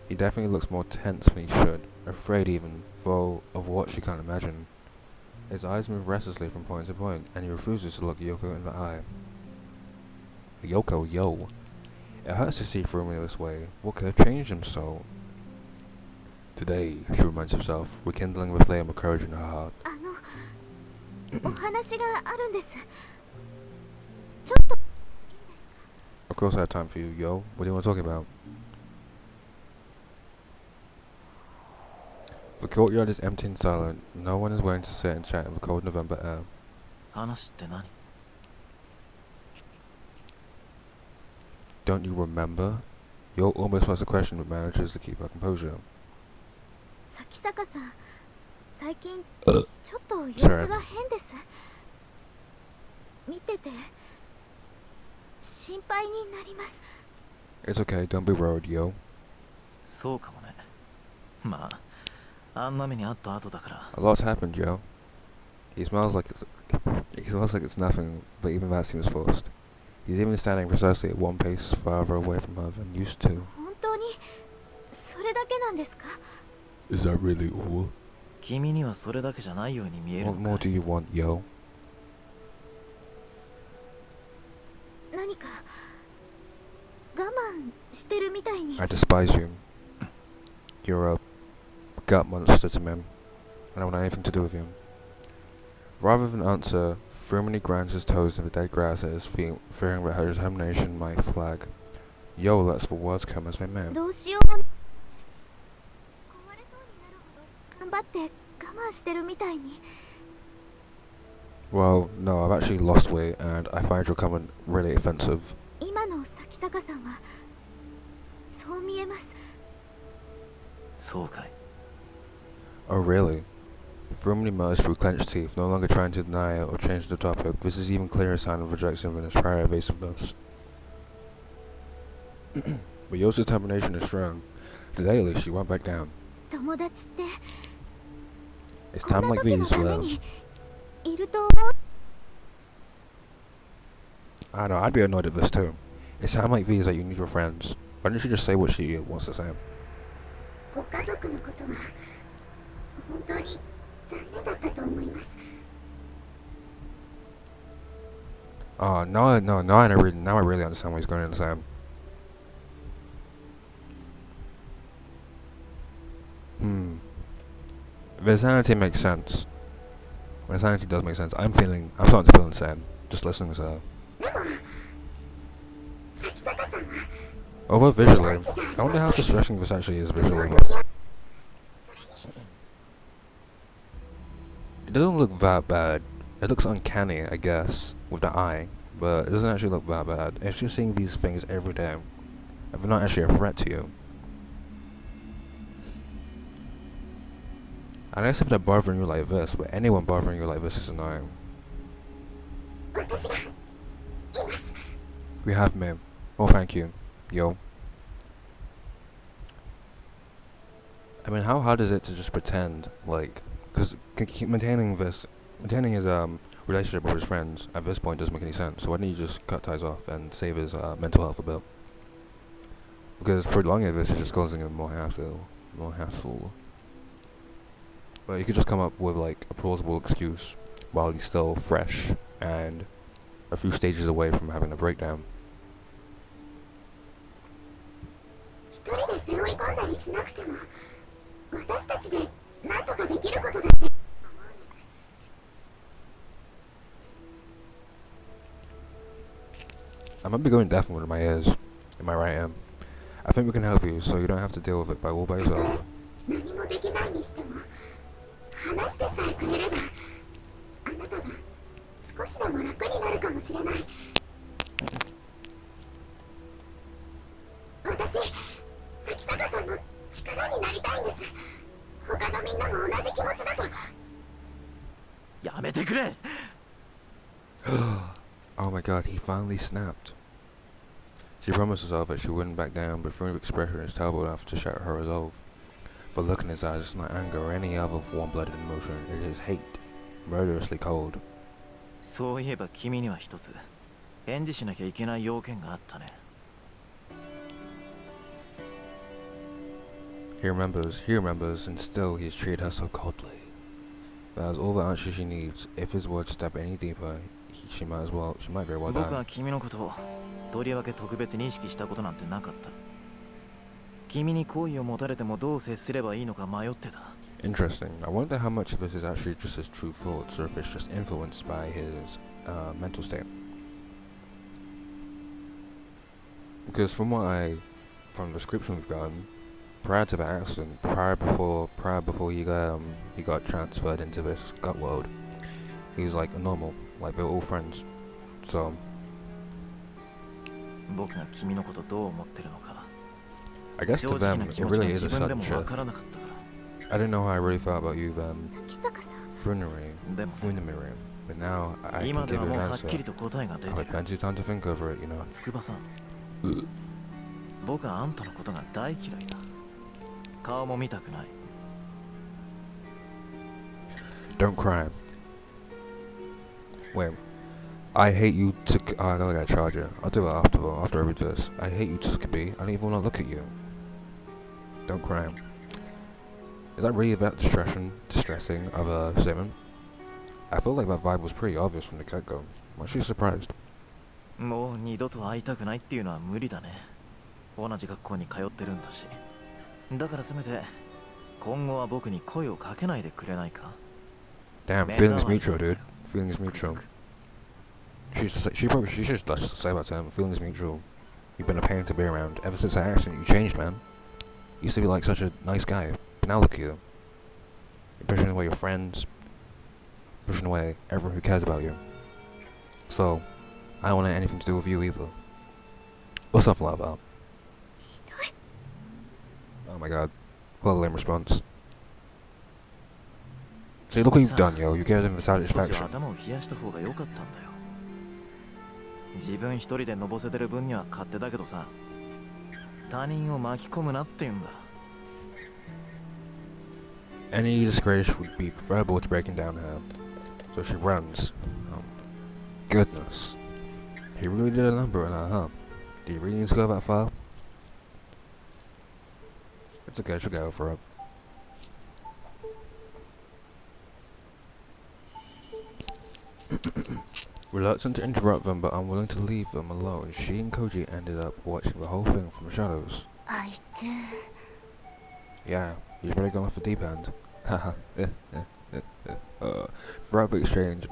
He definitely looks more tense than he should, afraid even, though of what she can't imagine. His eyes move restlessly from point to point, and he refuses to look Yoko in the eye. Yoko, yo. It hurts to see Funamori this way. What could have changed him so? Today, she reminds herself, rekindling the flame of courage in her heart. お話があるんですちょっと Of course I have time for you, yo. What do you want to talk about? The courtyard is empty and silent. No one is willing to sit and chat in the cold November air. 話って何？ Don't you remember? Yo almost asked a question but manages to keep her composure. 咲坂さん、最近うちょっと様子が変です。見てて心配になります。 It's okay, don't be worried, yo. そうかもね。まあ、あんな目にあった後だから。 A lot's happened, yo. He smells like it's nothing, but even that seems forced. He's even standing precisely at one pace farther away from her than used to. 本当にそれだけなんですか？ Is that really all? 君にはそれだけじゃないように見える What の more か do い？ you want, yo? 何か我慢してるみたいに。 I despise you. You're a gut monster to me. I don't want anything to do with you. Rather than answer, Frumini grinds his toes in the dead grass at his feet, fearing that her determination might flag. Yo lets the words come as they may. どうしようも壊れそうになるほど頑張って我慢してるみたいに。 Well, no, I've actually lost weight, and I find your comment really offensive. 今の咲坂さんはそう見えます。そうかい。 Oh, really? Frumini mutters through clenched teeth, no longer trying to deny it or change the topic. This is even clearer sign of rejection than his prior evasiveness. But Yo's determination is strong. Today, at least, she won't back down. 友達って It's こん time な like 時の these ため where にいると思う。 I know, I'd be annoyed at this too. It's time like these that you need your friends. Why don't you just say what she wants to say? ご家族のことは本当に残念だったと思います。 Now I really understand what he's going to say. The insanity makes sense. The insanity does make sense. I'm starting to feel insane just listening to her. でも咲坂さんは Although visually, I wonder how distressing this actually is visually. It doesn't look that bad. It looks uncanny, I guess, with the eye, but it doesn't actually look that bad. It's just seeing these things every day, and they're not actually a threat to you. I guess if they're bothering you like this, but anyone bothering you like this is annoying. 私がいます。 We have me. Oh, thank you, yo. I mean, how hard is it to just pretend, like, because maintaining his relationship with his friends at this point doesn't make any sense. So why don't you just cut ties off and save his mental health a bit? Because prolonging this is just causing him more hassle. But you could just come up with like a plausible excuse while he's still fresh and a few stages away from having a breakdown. 一人で背負い込んだりしなくても私たちで何とかできることだって思うんです。 I might be going deaf in one of my ears, in my right ear. I think we can help you, so you don't have to deal with it all by yourself. 何もできないにしても話してさえくれればあなたが少しでも楽になるかもしれない。私、咲坂さんの力になりたいんです。他のみんなも同じ気持ちだと。やめてくれ。 Oh my god, he finally snapped. She promised herself that she wouldn't back down, but Frumi's expression is terrible enough to shatter her resolve. The look in his eyes is not anger or any other warm-blooded emotion, it is hate, murderously cold. そういえば君には一つ返事しなきゃいけない要件があったね。 He remembers, and still he's treated her so coldly. That is all the answer she needs. If his words step any deeper, she might very well 僕 die. は君のことをとりわけ特別に意識したことなんてなかった。君に好意を持たれてもどう接すればいいのか迷ってた。 Interesting. I wonder how much of this is actually just his true thoughts, or if it's just influenced by his mental state. Because from the description we've gotten, prior to the accident, prior before he got transferred into this gut world, he was like normal, like they were all friends. So 僕が君のことどう思ってるのか I guess 正 to 直 them な it 気持ちが really 自 is a 分でも sudden わ shift. からなかったから I didn't know how I really felt about you then, 先坂さん Funari, でも Funimiri, but now I can 今で give は you もう an はっきり answer. と答えが出 I've て had る plenty of time to think over it, you know. 筑波さん僕はあんたのことが大嫌いだ顔も見たくない Don't cry. Wait. I hate you to. Oh, I gotta get a charger. I'll do it after I read this. I hate you to Skippy. I don't even want to look at you. Don't cry. Is that really that distressing of a statement? I feel like that vibe was pretty obvious from the get-go. I'm actually surprised. もう二度と会いたくないっていうのは無理だね同じ学校に通ってるんだしだからせめて今後は僕に声をかけないでくれないか Damn, feelings mutual, dude. Feelings mutual. She should just say that to him. Feelings mutual. You've been a pain to be around. Ever since that accident, you changed, man. You used to be like such a nice guy. But now look at you. You're pushing away your friends. Pushing away everyone who cares about you. So, I don't want anything to do with you either. Or something like that. Oh my god. What a lame response. See, look what you've done, yo. You gave them the 少しは satisfaction. 頭を冷やした方が良かったんだよ自分一人でのぼせてる分には勝手だけどさ他人を巻き込むなって言うんだ Any disgrace would be preferable to breaking down her. So she runs. Goodness. He really did a number on her, huh? Do you really need to go that far? It's okay, she'll go for it. Reluctant to interrupt them, but unwilling to leave them alone, she and Koji ended up watching the whole thing from the shadows. あいつ Yeah, he's really gone off the deep end. Haha. Throughout the exchange,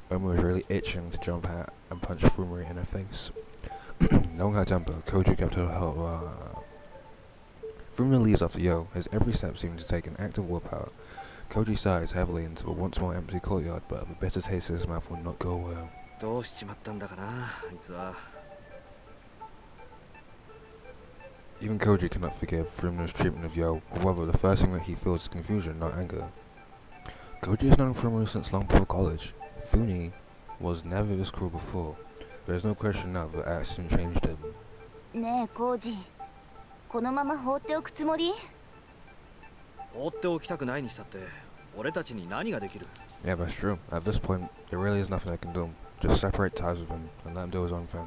Oma was really itching to jump at and punch Fumari in her face. Knowing her temper, Koji kept her Fumari leaves after Yo, his every step seemed to take an act of willpower. Koji sighs heavily into the once more empty courtyard, but the bitter taste in his mouth will not go away. どうしちまったんだかなあいつは Even Koji cannot forgive Fumari's treatment of Yo. However, the first thing that he feels is confusion, not anger. Koji has known Fumari since long before college. Funi was never this cruel before. There is no question now that action changed him. ねえコージこのまま放っておくつもり放っておきたくないにしたって俺たちに何ができる Yeah, that's true. At this point, there really is nothing I can do. Just separate ties with him and let him do his own thing.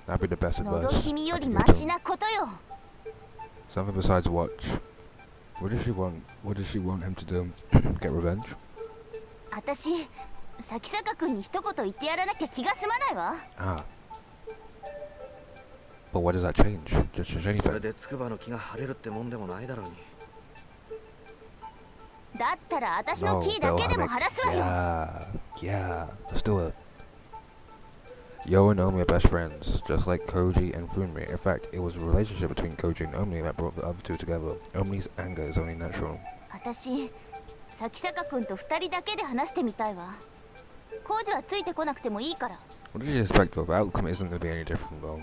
That'd be the best 覗 advice. き見よ I り can マ give シ to him. なことよ Something besides watch. What does she want? What does she want him to do? Get revenge? 私先坂君に一言言ってやらなきゃ気が済まないわ Ah. But what does that change? Just change それ anything? で筑波の気が晴れるってもんでもないだろうにだったら私の No, キーだ they'll けで have も it. 晴らすわよ Yeah, let's do it. Yo and Omi are best friends, just like Koji and Funmi. In fact, it was a relationship between Koji and Omi that brought the other two together. Omi's anger is only natural. 私先坂君と二人だけで話してみたいわコージはついてこなくてもいいから What did you expect though? The outcome isn't going to be any different though.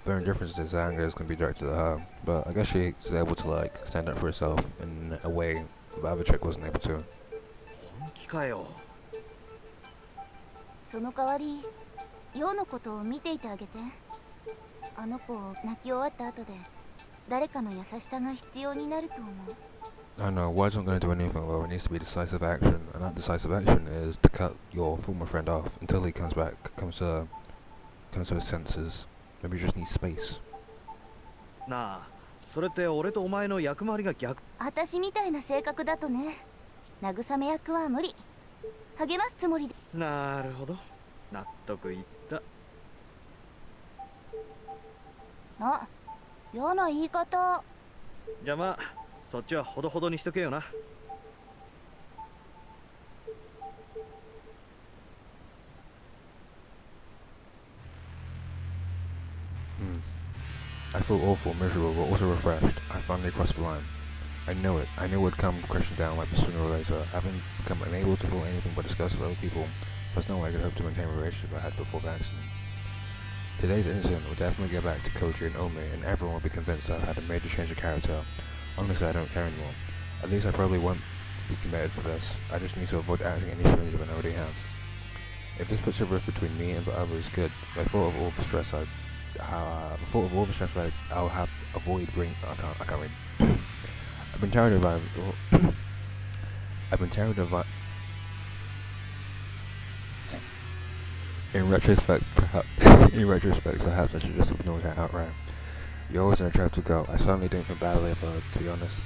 The only difference is his anger is going to be directed at her. But I guess she's able to like stand up for herself in a way the other chick wasn't able to. 本気かよその代わり陽のことを見ていてあげてあの子泣き終わった後で誰かの優しさが必要になると思う I know, words aren't going to do anything though. It needs to be decisive action. And that decisive action is to cut your former friend off until he comes back, comes to his senses. Maybe you just need space. なあそれって俺とお前の役回りが逆私みたいな性格だとね慰め役は無理励ますつもりでなるほど納得いったあ嫌な言い方じゃあまあそっちはほどほどにしとけよな Hmm. I felt awful, miserable, but also refreshed. I finally crossed the line. I knew it. I knew it would come crashing down like this sooner or later. Having become unable to feel anything but disgust with other people, there's no way I could hope to maintain a relationship I had before the accident. Today's incident will definitely get back to Koji and Omi, and everyone will be convinced that I've had a major change of character. Honestly, I don't care anymore. At least I probably won't be committed for this. I just need to avoid acting any stranger than I already have. If this puts a rift between me and the others, good. The thought of all the stress I'll have avoid bring. I can't read. I've been tired of In retrospect, perhaps I should just ignore that outright. You're always an attractive girl. I certainly don't think badly of her, to be honest.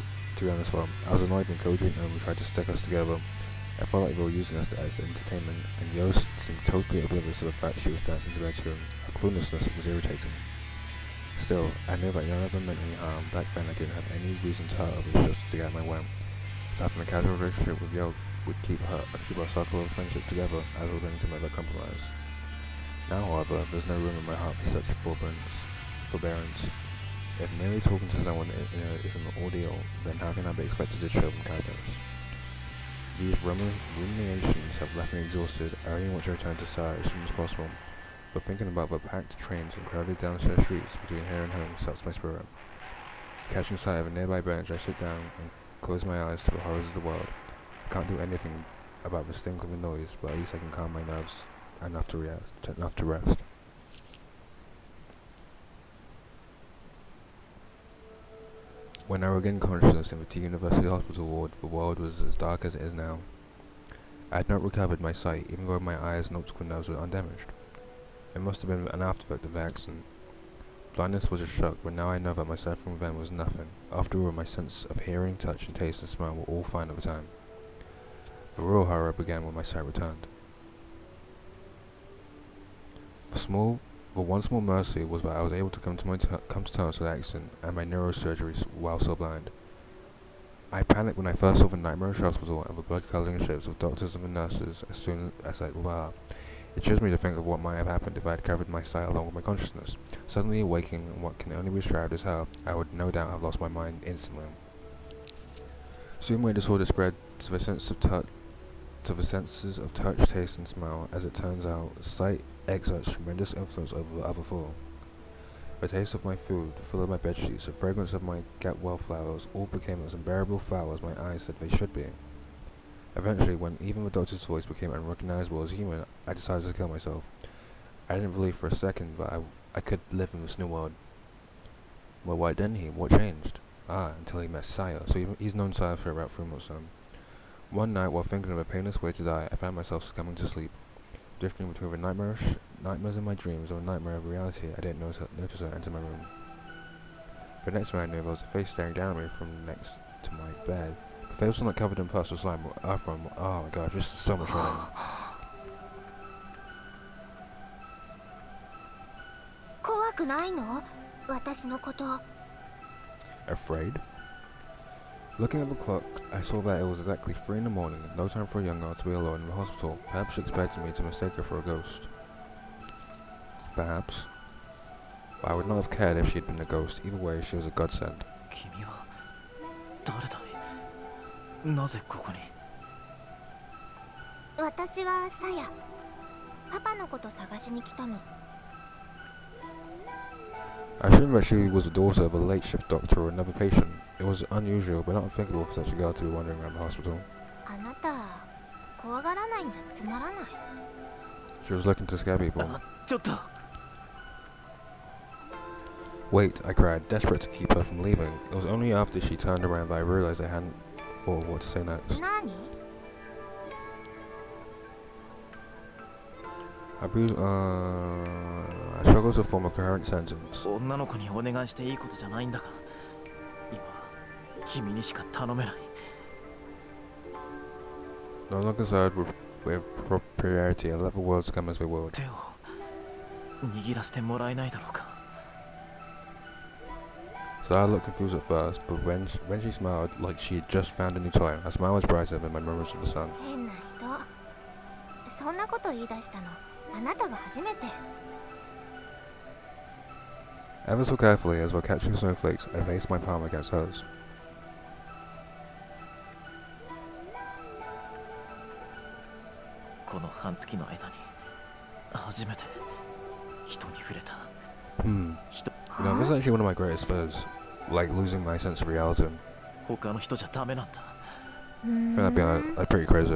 Well, I was annoyed when Koji and Omi tried to stick us together. I felt like they were using us as entertainment, and Yost seemed totally oblivious to the fact she was dancing to their tune. Her cluelessness was irritating. Still, I knew that none of them meant any harm. Back then I didn't have any reason to hurt others just to get out of my way. If having a casual relationship with Yo would keep our circle of friendship together, I was willing to make that compromise. Now, however, there's no room in my heart for such forbearance. If merely talking to someone is an ordeal, then how can I be expected to show them kindness? These ruminations have left me exhausted. I only want to return to Saya as soon as possible, but thinking about the packed trains and crowded downstairs streets between here and home saps my spirit. Catching sight of a nearby bench, I sit down and close my eyes to the horrors of the world. I can't do anything about the stink of the noise, but at least I can calm my nerves enough to rest. When I regained consciousness in the T University Hospital ward, the world was as dark as it is now. I had not recovered my sight, even though my eyes and optical nerves were undamaged. It must have been an aftereffect of the accident. Blindness was a shock, but now I know that my suffering then was nothing. After all, my sense of hearing, touch, and taste and smell were all fine at the time. The real horror began when my sight returned. The one small mercy was that I was able to come to terms with the accident and my neurosurgery while still blind. I panicked when I first saw the nightmarish hospital and the blood-curdling ships of doctors and the nurses as soon as It chills me to think of what might have happened if I had covered my sight along with my consciousness. Suddenly awaking in what can only be described as hell, I would no doubt have lost my mind instantly. Soon my disorder spread to the senses of touch, taste, and smell. As it turns out, sight exerts tremendous influence over the other four. The taste of my food, the feel of my bedsheets, the fragrance of my get well flowers, all became as unbearable foul as my eyes said they should be. Eventually, when even the doctor's voice became unrecognizable as human, I decided to kill myself. I didn't believe for a second that I could live in this new world. Well, why didn't he? What changed? Until he met Saya. So he's known Saya for about 3 months now. One night, while thinking of a painless way to die, I found myself succumbing to sleep, drifting between the nightmares in my dreams or a nightmare of reality. I didn't notice her enter my room. The next minute I knew there was a face staring down at me from next to my bed. The face was not covered in pus or slime or earthworm. Oh my god, just so much wrong. 怖くないの？私のこと。Afraid? Looking at the clock, I saw that it was exactly 3 in the morning, no time for a young girl to be alone in the hospital. Perhaps she expected me to mistake her for a ghost. Perhaps. But I would not have cared if she had been a ghost. Either way, she was a godsend. 君は誰だい？なぜここに？私はサヤ。パパのこと探しに来たの。I assumed that she was the daughter of a late shift doctor or another patient. It was unusual, but not unthinkable for such a girl to be wandering around the hospital. あなた、怖がらないんじゃつまらない。She was looking to scare people. ちょっと。Wait, I cried, desperate to keep her from leaving. It was only after she turned around that I realized I hadn't thought of what to say next. 何？ I struggled to form a coherent sentence. 女の子にお願いしていいことじゃないんだが、今君にしか頼めない。No longer concerned with propriety, I let the words come as they would. 手を握らせてもらえないだろうか。So I looked confused at first, but when she smiled like she had just found a new toy, her smile was brighter than my memories of the sun. 変な人。そんなこと言い出したの、あなたが初めて。Ever so carefully, as while catching snowflakes, I placed my palm against hers. この半月の間に初めて人に触れた。 Hmm. 人 You know, this is actually one of my greatest fears. Like losing my sense of reality. 他の人じゃダメなんだ。う I find that being a pretty crazy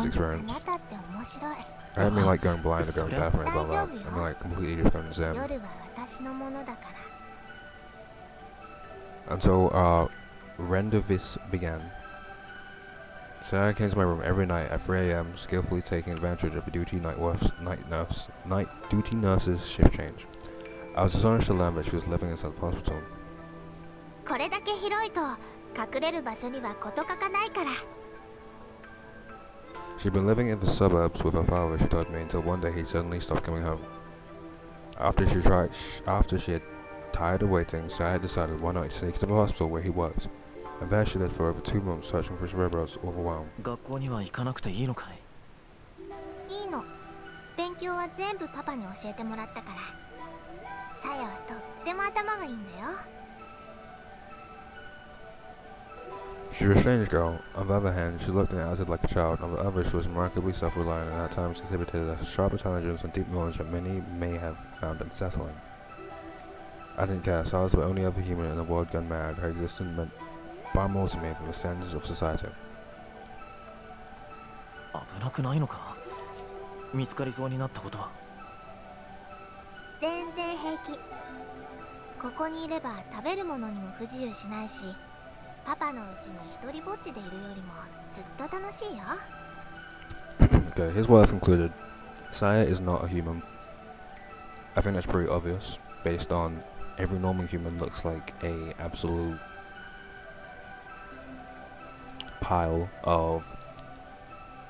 experience. あなたって面白い。 I don't mean like going blind or going Sorry. deaf or anything like that. I mean like completely different insane. 夜は私のものだから。 Until Rendervis began. Sarah came to my room every night at 3 a.m., skillfully taking advantage of a night duty nurse's shift change. I was astonished to learn that she was living inside the hospital. これだけ広いと隠れる場所には事欠かないから。 She'd been living in the suburbs with her father, she told me, until one day he suddenly stopped coming home. After she had tired of waiting, Sarah decided why not take her to the hospital where he worked. And there she lived for over 2 months, searching for his whereabouts, overwhelmed. 学校には行かなくていいのかい？いいの。勉強は全部パパに教えてもらったから。さやはとっても頭がいいんだよ。 She was a strange girl. On the other hand, she looked and acted like a child. On the other, she was remarkably self-reliant and at times exhibited a sharp intelligence and deep knowledge that many may have found unsettling. I didn't care, so I was the only other human in the world gone mad. Her existence meant far more to me than the standards of society. 危なくないのか？見つかりそうになったことは？全然平気。ここにいれば食べるものにも不自由しないし、パパのうちに一人ぼっちでいるよりもずっと楽しいよ。Okay, here's what I've concluded. Saya is not a human. I think that's pretty obvious, based on every normal human looks like a absolute pile of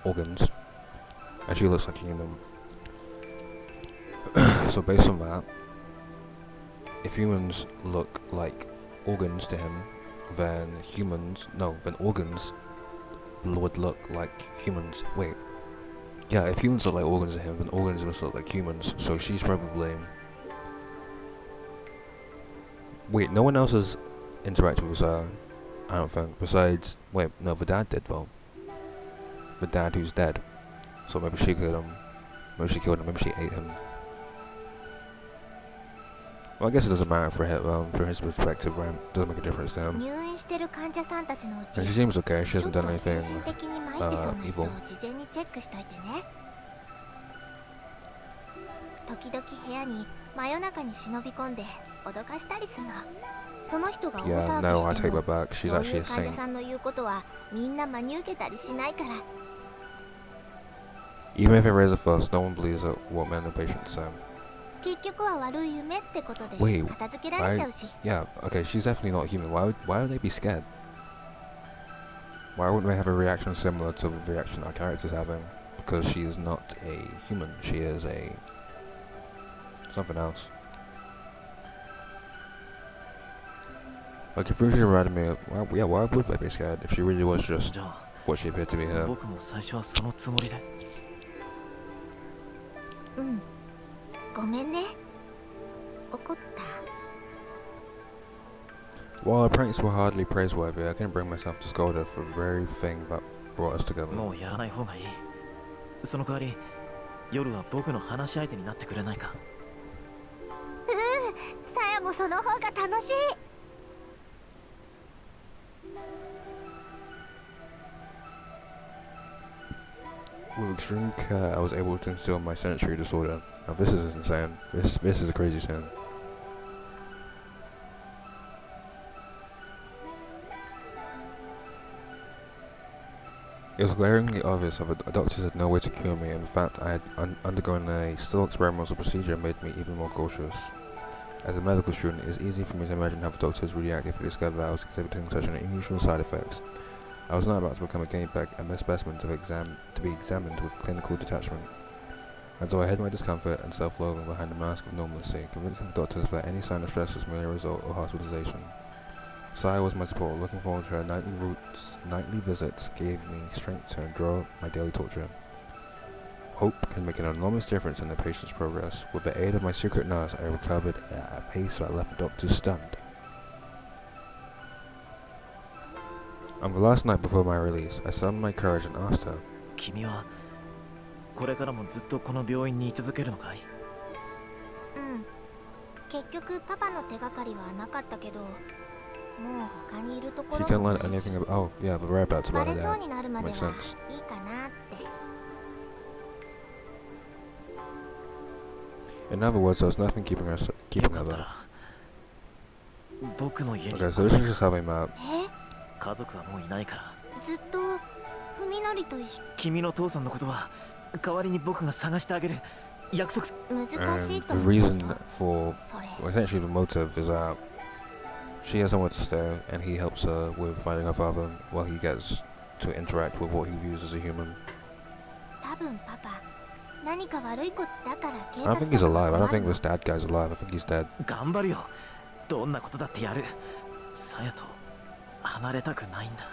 organs, and she looks like a human. So based on that, if humans look like organs to him, then organs would look like humans. Wait, yeah, if humans look like organs to him, then organs must look like humans. So she's probably... Wait, no one else has interacted with her, I don't think, besides... Wait, no, the dad did though. The dad who's dead. So maybe she killed him. Maybe she killed him, maybe she ate him. Well, I guess it doesn't matter for his perspective, right? It doesn't make a difference to him. 入院してる患者さんたちのうち、 And she seems okay, she ちょ hasn't っと done 精 anything 神的に参ってそうな人を evil. 事前にチェックしといてね。時々部屋に真夜中に忍び込んで脅かしたりするの。その人が大 Yeah, 騒 no, I ぎして take も that back. She's そうい actually う a 患者 saint. さんの言うことはみんな真に受けたりしないから。 Even if it raise a fuss, no one believes what men and patients say. 結局は悪い夢ってことで Wait, 片付けられちゃうし。 Yeah, okay, she's definitely not human. Why would they be scared? Why wouldn't they have a reaction similar to the reaction our character's having? Because she is not a human, she is a... something else. Like, if Fuji reminded me of... why would they be scared if she really was just じゃあ what she appeared to be here? 僕も最初はそのつもりで。うん。ごめんね。怒った。 While her pranks were hardly praiseworthy, I couldn't bring myself to scold her for the very thing that brought us together. もうやらない方がいい。その代わり夜は僕の話し相手になってくれないか？さやもその方が楽しい。 With extreme care, I was able to conceal my sensory disorder. Now this is insane. This is a crazy sin. It was glaringly obvious that the doctors had no way to cure me, and the fact I had undergone a still experimental procedure made me even more cautious. As a medical student, it is easy for me to imagine how the doctors would react if they discovered that I was exhibiting such an unusual side effects. I was not about to become a guinea pig and a specimen to be examined with clinical detachment. And so I hid my discomfort and self-loathing behind a mask of normalcy, convincing the doctors that any sign of stress was merely a result of hospitalization. Saya was my support. Looking forward to her nightly visits gave me strength to endure my daily torture. hope can make an enormous difference in the patient's progress. With the aid of my secret nurse, I recovered at a pace that left the doctor stunned. On the last night before my release, I summoned my courage and asked her, 君はこれからもずっとこの病院に居続けるのかい？うん。結局パパの手がかりはなかったけど、もう他にいるとこ she ろ can't も learn ないし、 anything about. Oh, yeah, the whereabouts バ about レ her そう dad. になるまで Makes は sense. いいかなって。 In other words, there was nothing keeping her よ keeping か her った there. ら僕の家に Okay, so this is just how they met. え、家族はもういないから、ずっと文則と一緒。君の父さんのことは代わりに僕が探してあげる。約束。難しい And と the 思う reason けど、 for, それ。 well, essentially the motive is that she has somewhere to stay, and he helps her with finding her father while he gets to interact with what he views as a human. 多分パパ、何か悪いことだから警 I don't 察 think he's とか alive. I は don't 困 think るの this dad guy's alive. I think he's dead. 頑張るよ。どんなことだってやる。さやと離れたくないんだ。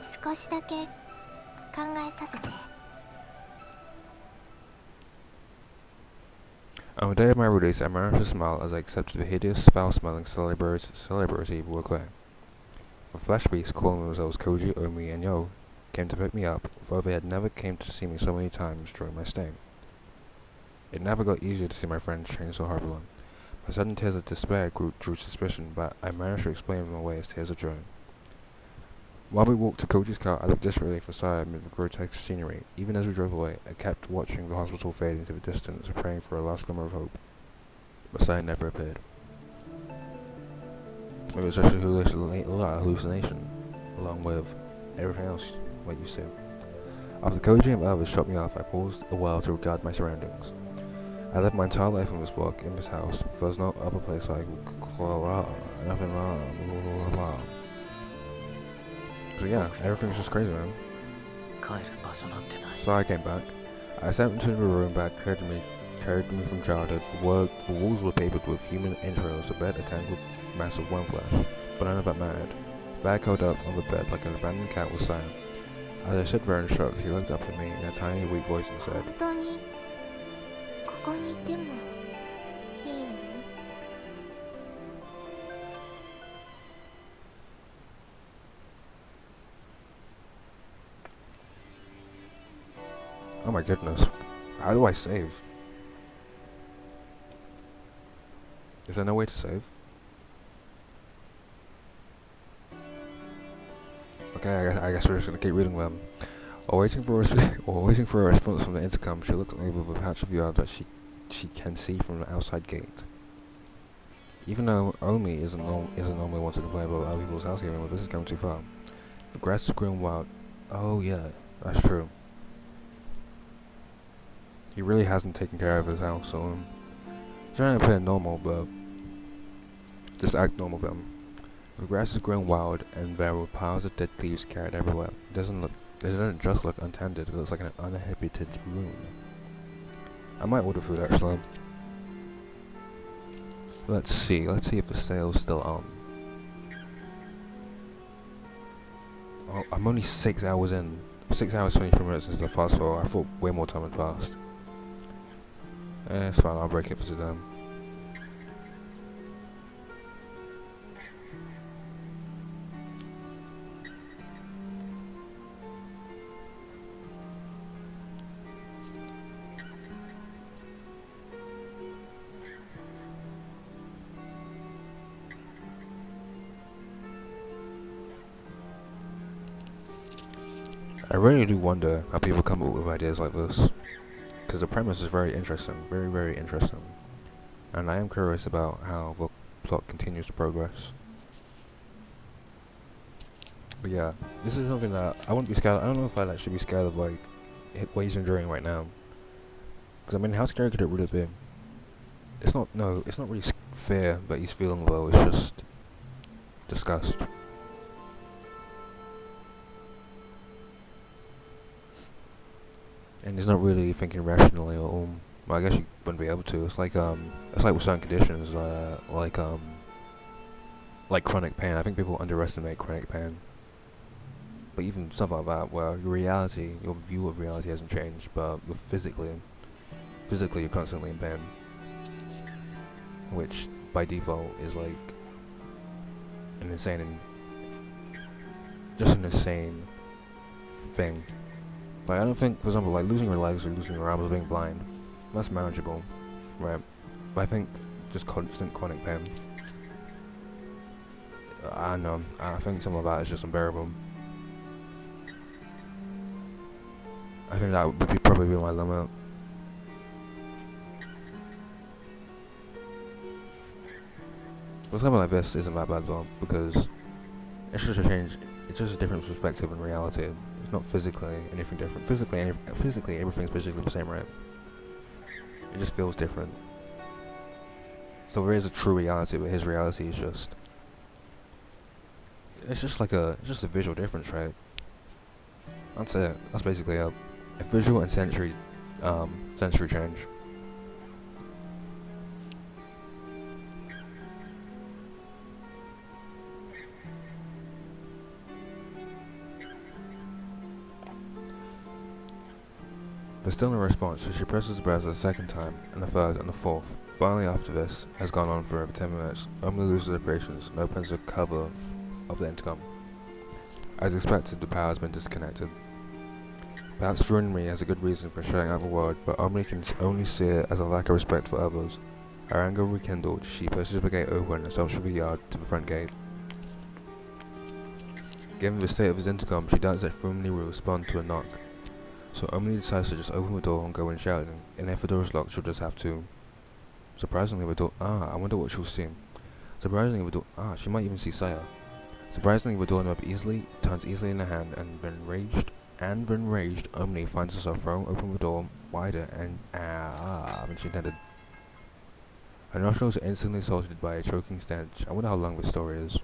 少しだけ考えさせて。 On the day of my release, I managed to smile as I accepted the hideous, foul-smelling celebrity bouquet. The flesh beasts calling themselves Koji, Omi, and Yo came to pick me up, though they had never came to see me so many times during my stay. It never got easier to see my friends change so horribly. My sudden tears of despair drew suspicion, but I managed to explain them away as tears of joy. While we walked to Koji's car, I looked desperately for Saya amid the grotesque scenery. Even as we drove away, I kept watching the hospital fade into the distance, praying for a last glimmer of hope. But Saya never appeared. It was just a hallucination, along with everything else, like you said. After Koji and others shot me off, I paused a while to regard my surroundings. I lived my entire life in this block, in this house. There was no other place I could call nothing. So yeah, everything's just crazy, man. 帰る場所なんてない。 So I came back. I stepped into the room that carried me from childhood. The walls were papered with human entrails, a bed a tangled mass of worm flesh, but none of that mattered. Bag curled up on the bed like an abandoned cat was silent. As I stood there in shock, she looked up at me in a tiny, weak voice and said, 本当にここにいてもいいの？ "Oh my goodness, how do I save? Is there no way to save?" Okay, I guess we're just gonna keep reading them. While waiting for a response from the intercom, she looked over the patch of yard that she can see from the outside gate. Even though Omi isn't normally one to complain about other people's housekeeping, but this is going too far. The grass is growing wild. Oh yeah, that's true. He really hasn't taken care of his house, so he's trying to play normal, but just act normal with him. The grass is growing wild, and there were piles of dead leaves scattered everywhere. It doesn't just look untended, it looks like an uninhabited room. I might order food actually. Let's see if the sale's still on. Oh, I'm only 6 hours in. 6 hours 23 minutes into the fast forward. I thought way more time had passed. It's fine, I'll break it for Suzanne. I really do wonder how people come up with ideas like this, because the premise is very interesting, very, very interesting, and I am curious about how the plot continues to progress. But yeah, this is something that I wouldn't be scared. I don't know if I'd actually be scared of like what he's enduring right now, because I mean, how scary could it really be? It's not really fear that he's feeling though. It's just disgust. And he's not really thinking rationally, or well, I guess you wouldn't be able to. It's like with certain conditions, like chronic pain. I think people underestimate chronic pain. but even stuff like that, where your reality, your view of reality hasn't changed, but you're physically you're constantly in pain, which by default is like just an insane thing. Like, I don't think, for example, like losing your legs or losing your arms or being blind, that's manageable, right? But I think just constant chronic pain, I don't know, I think some of that is just unbearable. I think that would probably be my limit. But something like this isn't that bad though, because it's just a change, it's just a different perspective in reality. It's not physically anything different. Physically everything's basically the same, right? It just feels different. So there is a true reality, but his reality is just, it's just a visual difference, right? That's it. That's basically a visual and sensory change. But still no response, so she presses the browser a second time, and a third, and a fourth. Finally, after this has gone on for over 10 minutes, Omni loses her patience and opens the cover of the intercom. As expected, the power has been disconnected. Perhaps Runri has a good reason for shutting out the word, but Omni can only see it as a lack of respect for others. Her anger rekindled, she pushes the gate open and stomps through the yard to the front gate. Given the state of his intercom, she doubts that Runri will respond to a knock. So Omni decides to just open the door and go in shouting, and if the door is locked, she'll just have to. Surprisingly, the door. I wonder what she'll see. Surprisingly, the door. She might even see Saya. Surprisingly, the doorknob turns easily in her hand, and then enraged, Omni finds herself throwing open the door wider, and than she intended. Her nostrils are instantly assaulted by a choking stench. I wonder how long this story is.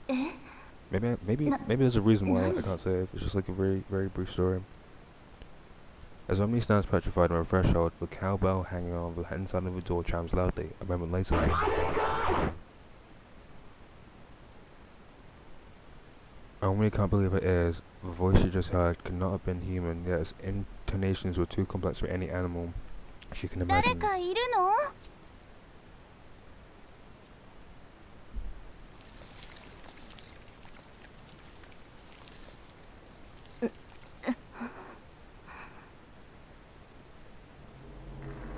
Maybe there's a reason why I can't say it. It's just like a very, very brief story. As Omni stands petrified on the threshold, the cowbell hanging on the inside of the door chimes loudly. A moment later, Omni can't believe her ears. The voice she just heard could not have been human, yet its intonations were too complex for any animal she can imagine. 誰かいるの?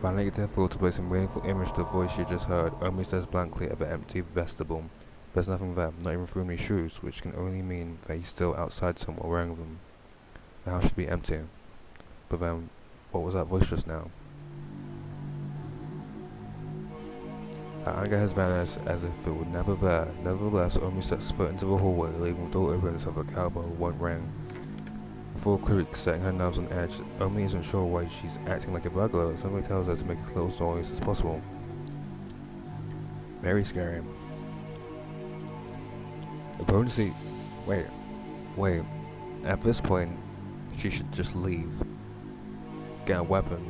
Finding it difficult to place a meaningful image to the voice she just heard, Omni stares blankly at the empty vestibule. There's nothing there, not even Fumi's shoes, which can only mean that he's still outside somewhere wearing them. The house should be empty. But then, what was that voice just now? Her anger has vanished as if it were never there. Nevertheless, Omni steps foot into the hallway, leaving the door open so the cowbell won't ring. Full creaks, setting her nerves on edge. Omni isn't sure why she's acting like a burglar. Something tells her to make as little noise as possible. Very scary. The potency. Wait. At this point, she should just leave, get a weapon,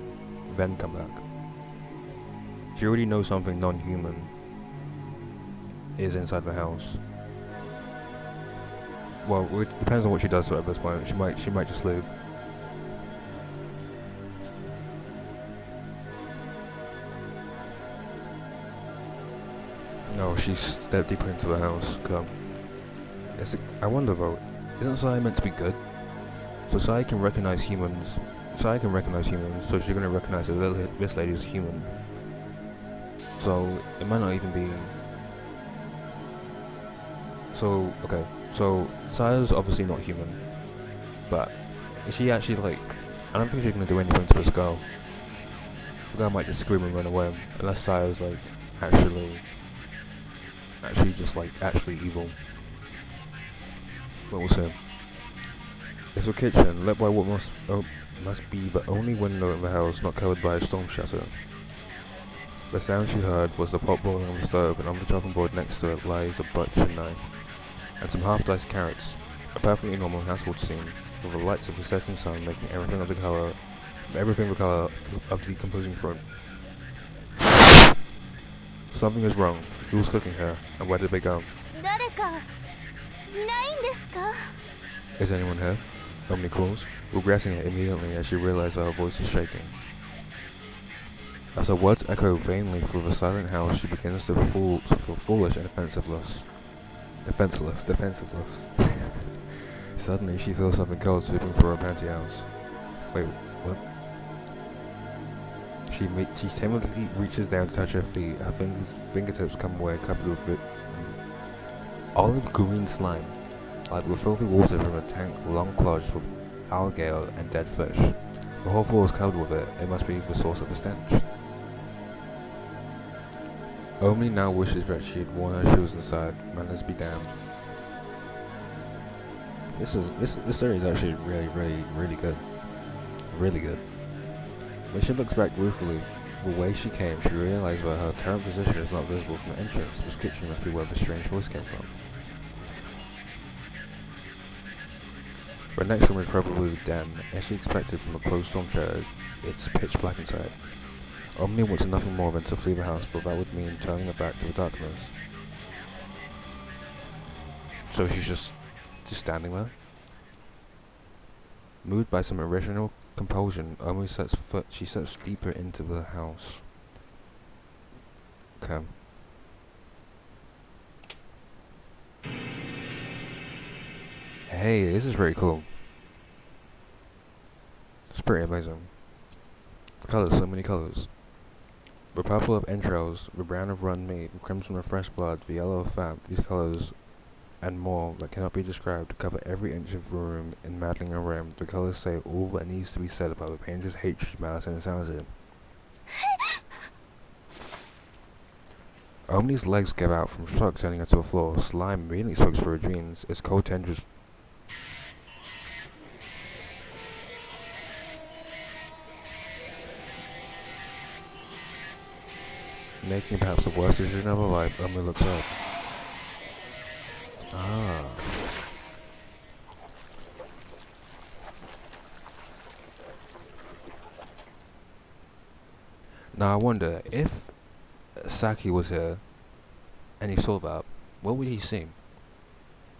then come back. She already knows something non-human is inside the house. Well, it depends on what she does to it at this point. She might just leave. No, she's stepped deeper into the house. Come. I wonder though, isn't Saya meant to be good? So Saya can recognize humans. So she's gonna recognize that this lady's human. So it might not even be. So okay. So, Saya's obviously not human, but is she actually like, I don't think she's gonna do anything to this girl. The girl might just scream and run away, unless Saya's like, actually evil. But we'll see. It's a kitchen, lit by what must be the only window in the house not covered by a storm shutter. The sound she heard was the pot boiling on the stove, and on the chopping board next to it lies a butcher knife. And some half-diced carrots. A perfectly normal household scene, with the lights of the setting sun making everything the colour of decomposing fruit. Something is wrong. Who was cooking here, and where did they go? 誰かいないんですか? Is anyone here? Omni calls, regretting it immediately as she realized that her voice is shaking. As her words echo vainly through the silent house, she begins to feel foolish and defenseless. Suddenly, she feels something cold sweeping through her pantyhose. Wait, what? She timidly reaches down to touch her feet. Her fingertips come away covered with olive green slime, like with filthy water from a tank long clogged with alligator and dead fish. The whole floor is covered with it. It must be the source of the stench. Omni now wishes that she had worn her shoes inside. Manners be damned. This series is actually really good. Really good. When she looks back ruefully, the way she came, she realizes that her current position is not visible from the entrance. This kitchen must be where the strange voice came from. The next room is probably the den. As she expected from the closed storm shutters, it's pitch black inside. Omni wants nothing more than to flee the house, but that would mean turning her back to the darkness. So she's just standing there? Moved by some original compulsion, Omni sets deeper into the house. Okay. Hey, this is very cool. It's pretty amazing. The colors, so many colors. The purple of entrails, the brown of run meat, the crimson of fresh blood, the yellow of fat, these colors and more that cannot be described cover every inch of the room in maddening array. The colors say all that needs to be said about the painter's hatred, malice, and insanity. Omni's legs give out from shock, sending her to the floor. Slime immediately soaks through her jeans. Its cold tendrils making perhaps the worst decision of her life. Omni looks up. Ah. Now I wonder, if Saki was here and he saw that, what would he see?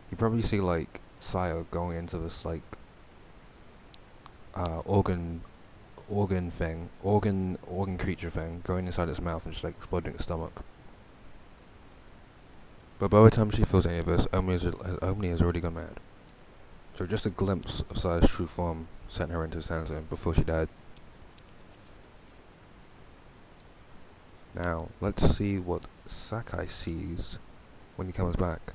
He'd probably see like Saya going into this like organ creature thing, going inside its mouth and just like exploding its stomach. But by the time she feels any of this, Omni has already gone mad. So just a glimpse of Saya's true form sent her into insanity before she died. Now, let's see what Sakai sees when he comes back.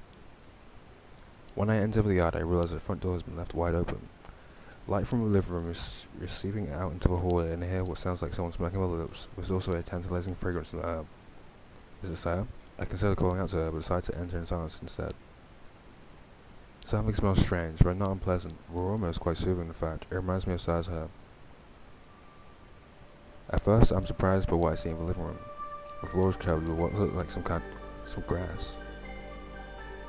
When I enter the yard, I realize the front door has been left wide open. Light from the living room is receiving out into the hallway, and I hear what sounds like someone smacking their lips. There's also a tantalizing fragrance in the air. Is it Saya? I consider calling out to her, but decide to enter in silence instead. Something smells strange, but not unpleasant. The aroma is quite soothing, in fact. It reminds me of Saya's hair. At first, I'm surprised by what I see in the living room. The floor is covered with what looks like some grass.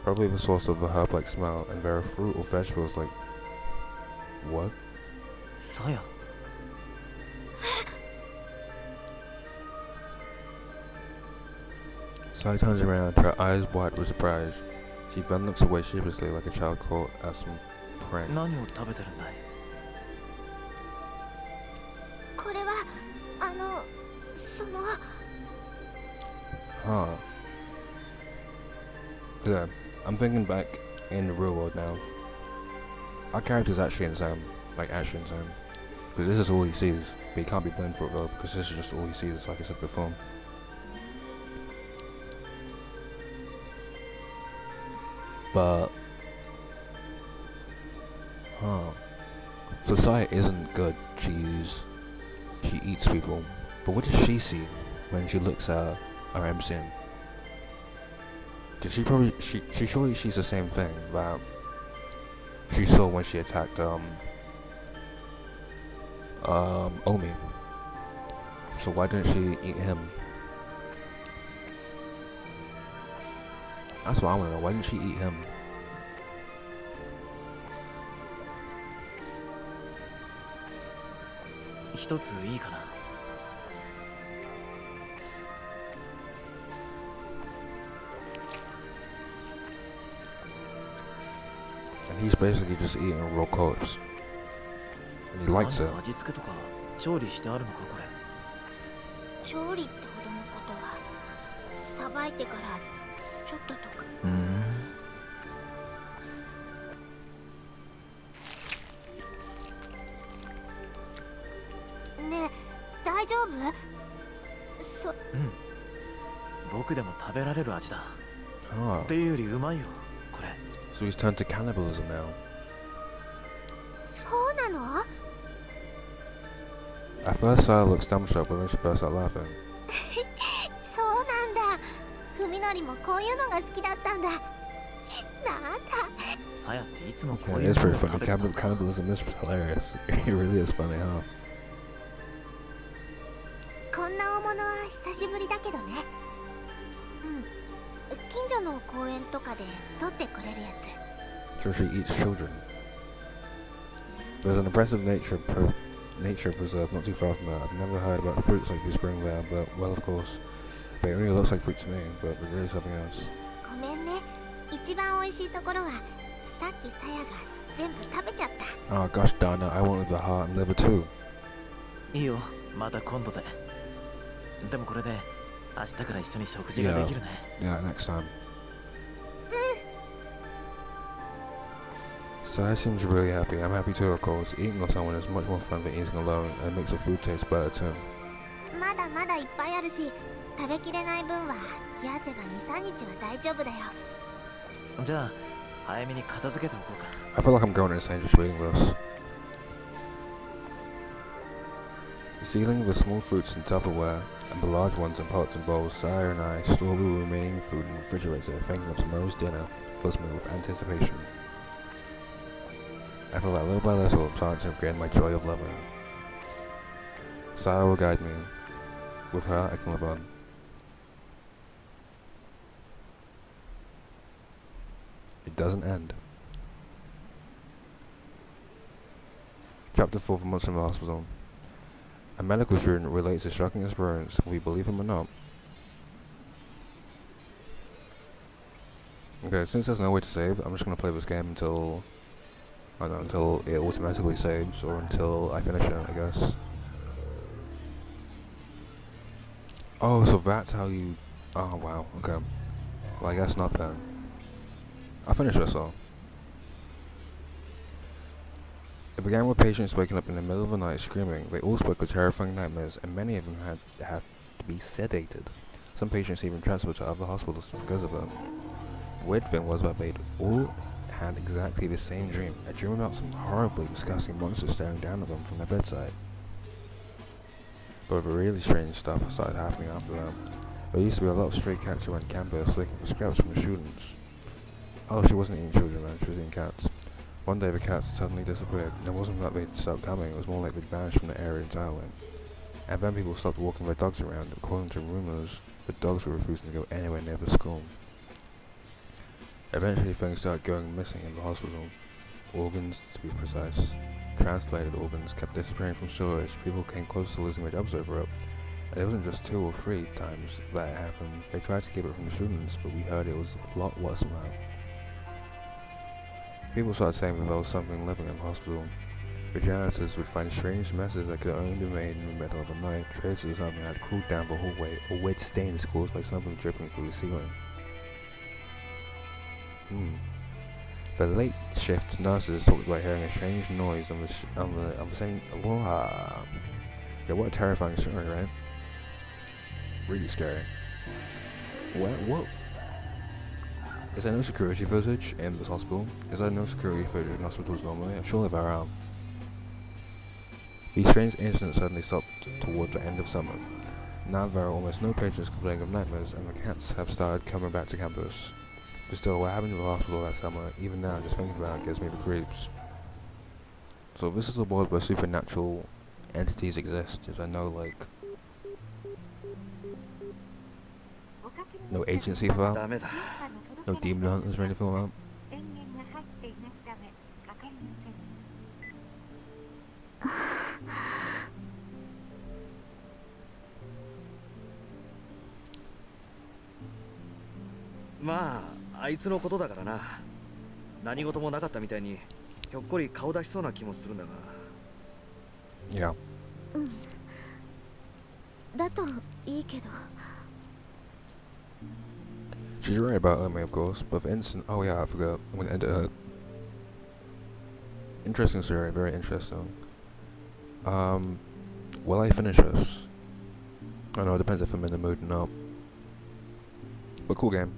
Probably the source of the herb-like smell, and there are fruit or vegetables like... What? Saya. Saya turns around, her eyes wide with surprise. She then looks away sheepishly like a child caught at some prank. 何を食べてるんだい？これはその Huh. Okay, I'm thinking back in the real world now. Our character's actually insane, like actually insane. Because this is all he sees, but he can't be blamed for it though, because this is just all he sees, like I said before. But... Huh. So Saya isn't good, she eats people. But what does she see when she looks at her MCN? Did she probably, she surely sees the same thing that she saw when she attacked Omi. So why didn't she eat him? That's what I want to know. Why didn't she eat him? And he's basically just eating a raw corpse. And he likes it. 何か味付けとか調理してあるのかこれ。調理ってほどのことはさばいてからちょっととか。ねえ大丈夫？僕でも食べられる味だ。 Ah, っていうよりうまいよこれ。 so he's turned to cannibalism now. そうなの？ At first, Saya looks dumbstruck, but then she bursts out laughing. そうなんだ。ふみのりもこういうのが好きだったんだ。なんだ。さやっていつもこ Yeah, う it いう is のを pretty 食 funny. べてたんだ。 Cannibalism is hilarious. It really is funny, huh? こんな大物は久しぶりだけどね。近所の公園とかで取ってくれるやつ。 So she eats children. There's an impressive nature preserve not too far from there. I've never heard about fruits like these growing there, but, well, of course, they only looks like fruit to me, but they're really something else. ごめんね。一番美味しいところはさっきさやが全部食べちゃった。 Oh, gosh darn it, I wanted the heart and liver too. いいよまた今度で。でもこれで明日から一緒に食事ができるね。 Yeah, next time. Saya seems really happy. I'm happy too, of course. Eating with someone is much more fun than eating alone, and it makes the food taste better too. まだまだいっぱいあるし、食べきれない分は冷やせば 2,3 日は大丈夫だよ。じゃあ早めに片付けておこうか。 I feel like I'm going insane just reading this. Sealing the small fruits in Tupperware and the large ones in pots and bowls, Saya and I store the remaining food in the refrigerator, thinking of tomorrow's dinner fills me with anticipation. I feel like little by little I'm starting to regain my joy of living. Saya will guide me. With her, I can live on. It doesn't end. Chapter 4 for Months in the Hospital. A medical student relates a shocking experience, will you believe him or not? Okay, since there's no way to save, I'm just gonna play this game until, I don't know, until it automatically saves, or until I finish it, I guess. Oh, so that's how you, oh wow, okay. Well, I guess not then. I'll finish this though. It began with patients waking up in the middle of the night screaming. They all spoke of terrifying nightmares, and many of them had to be sedated. Some patients even transferred to other hospitals because of them. The weird thing was that they'd all had exactly the same dream, a dream about some horribly disgusting monster staring down at them from their bedside. But the really strange stuff started happening after that. There used to be a lot of stray cats who went campus looking for scraps from the students. Oh, she wasn't eating children then, she was eating cats. One day the cats suddenly disappeared, and it wasn't that they'd stopped coming, it was more like they'd vanished from the area entirely. And then people stopped walking their dogs around. According to rumours, the dogs were refusing to go anywhere near the school. Eventually things started going missing in the hospital. Organs, to be precise. Transplanted organs kept disappearing from storage. People came close to losing their jobs over it. And it wasn't just 2 or 3 times that it happened. They tried to keep it from the students, but we heard it was a lot worse than that. People started saying that there was something living in the hospital. The janitors would find strange messes that could only be made in the middle of the night, traces of something that cooled down the hallway, or weird stains caused by something dripping through the ceiling. The late shift nurses talked about hearing a strange noise on the same. Yeah, what a terrifying story, right? Really scary. What? Is there no security footage in this hospital? Is there no security footage in hospitals normally? Surely there are. These strange incidents suddenly stopped towards the end of summer. Now there are almost no patients complaining of nightmares, and the cats have started coming back to campus. But still, what happened to the hospital that summer, even now, just thinking about it gives me the creeps. So this is a world where supernatural entities exist. Is there no, like, no agency for that? ダメだ。 No demon hunters or anything like that? 電源が入っていないためかかりません。まああいつのことだからな。何事もなかったみたいにひょっこり顔出しそうな気もするんだが。Yeah. うんだといいけど She's right about Ome, of course, but for instance, oh yeah, I forgot. I'm gonna end it. Interesting story, very interesting. Will I finish this? I don't know, it depends if I'm in the mood or not. But cool game.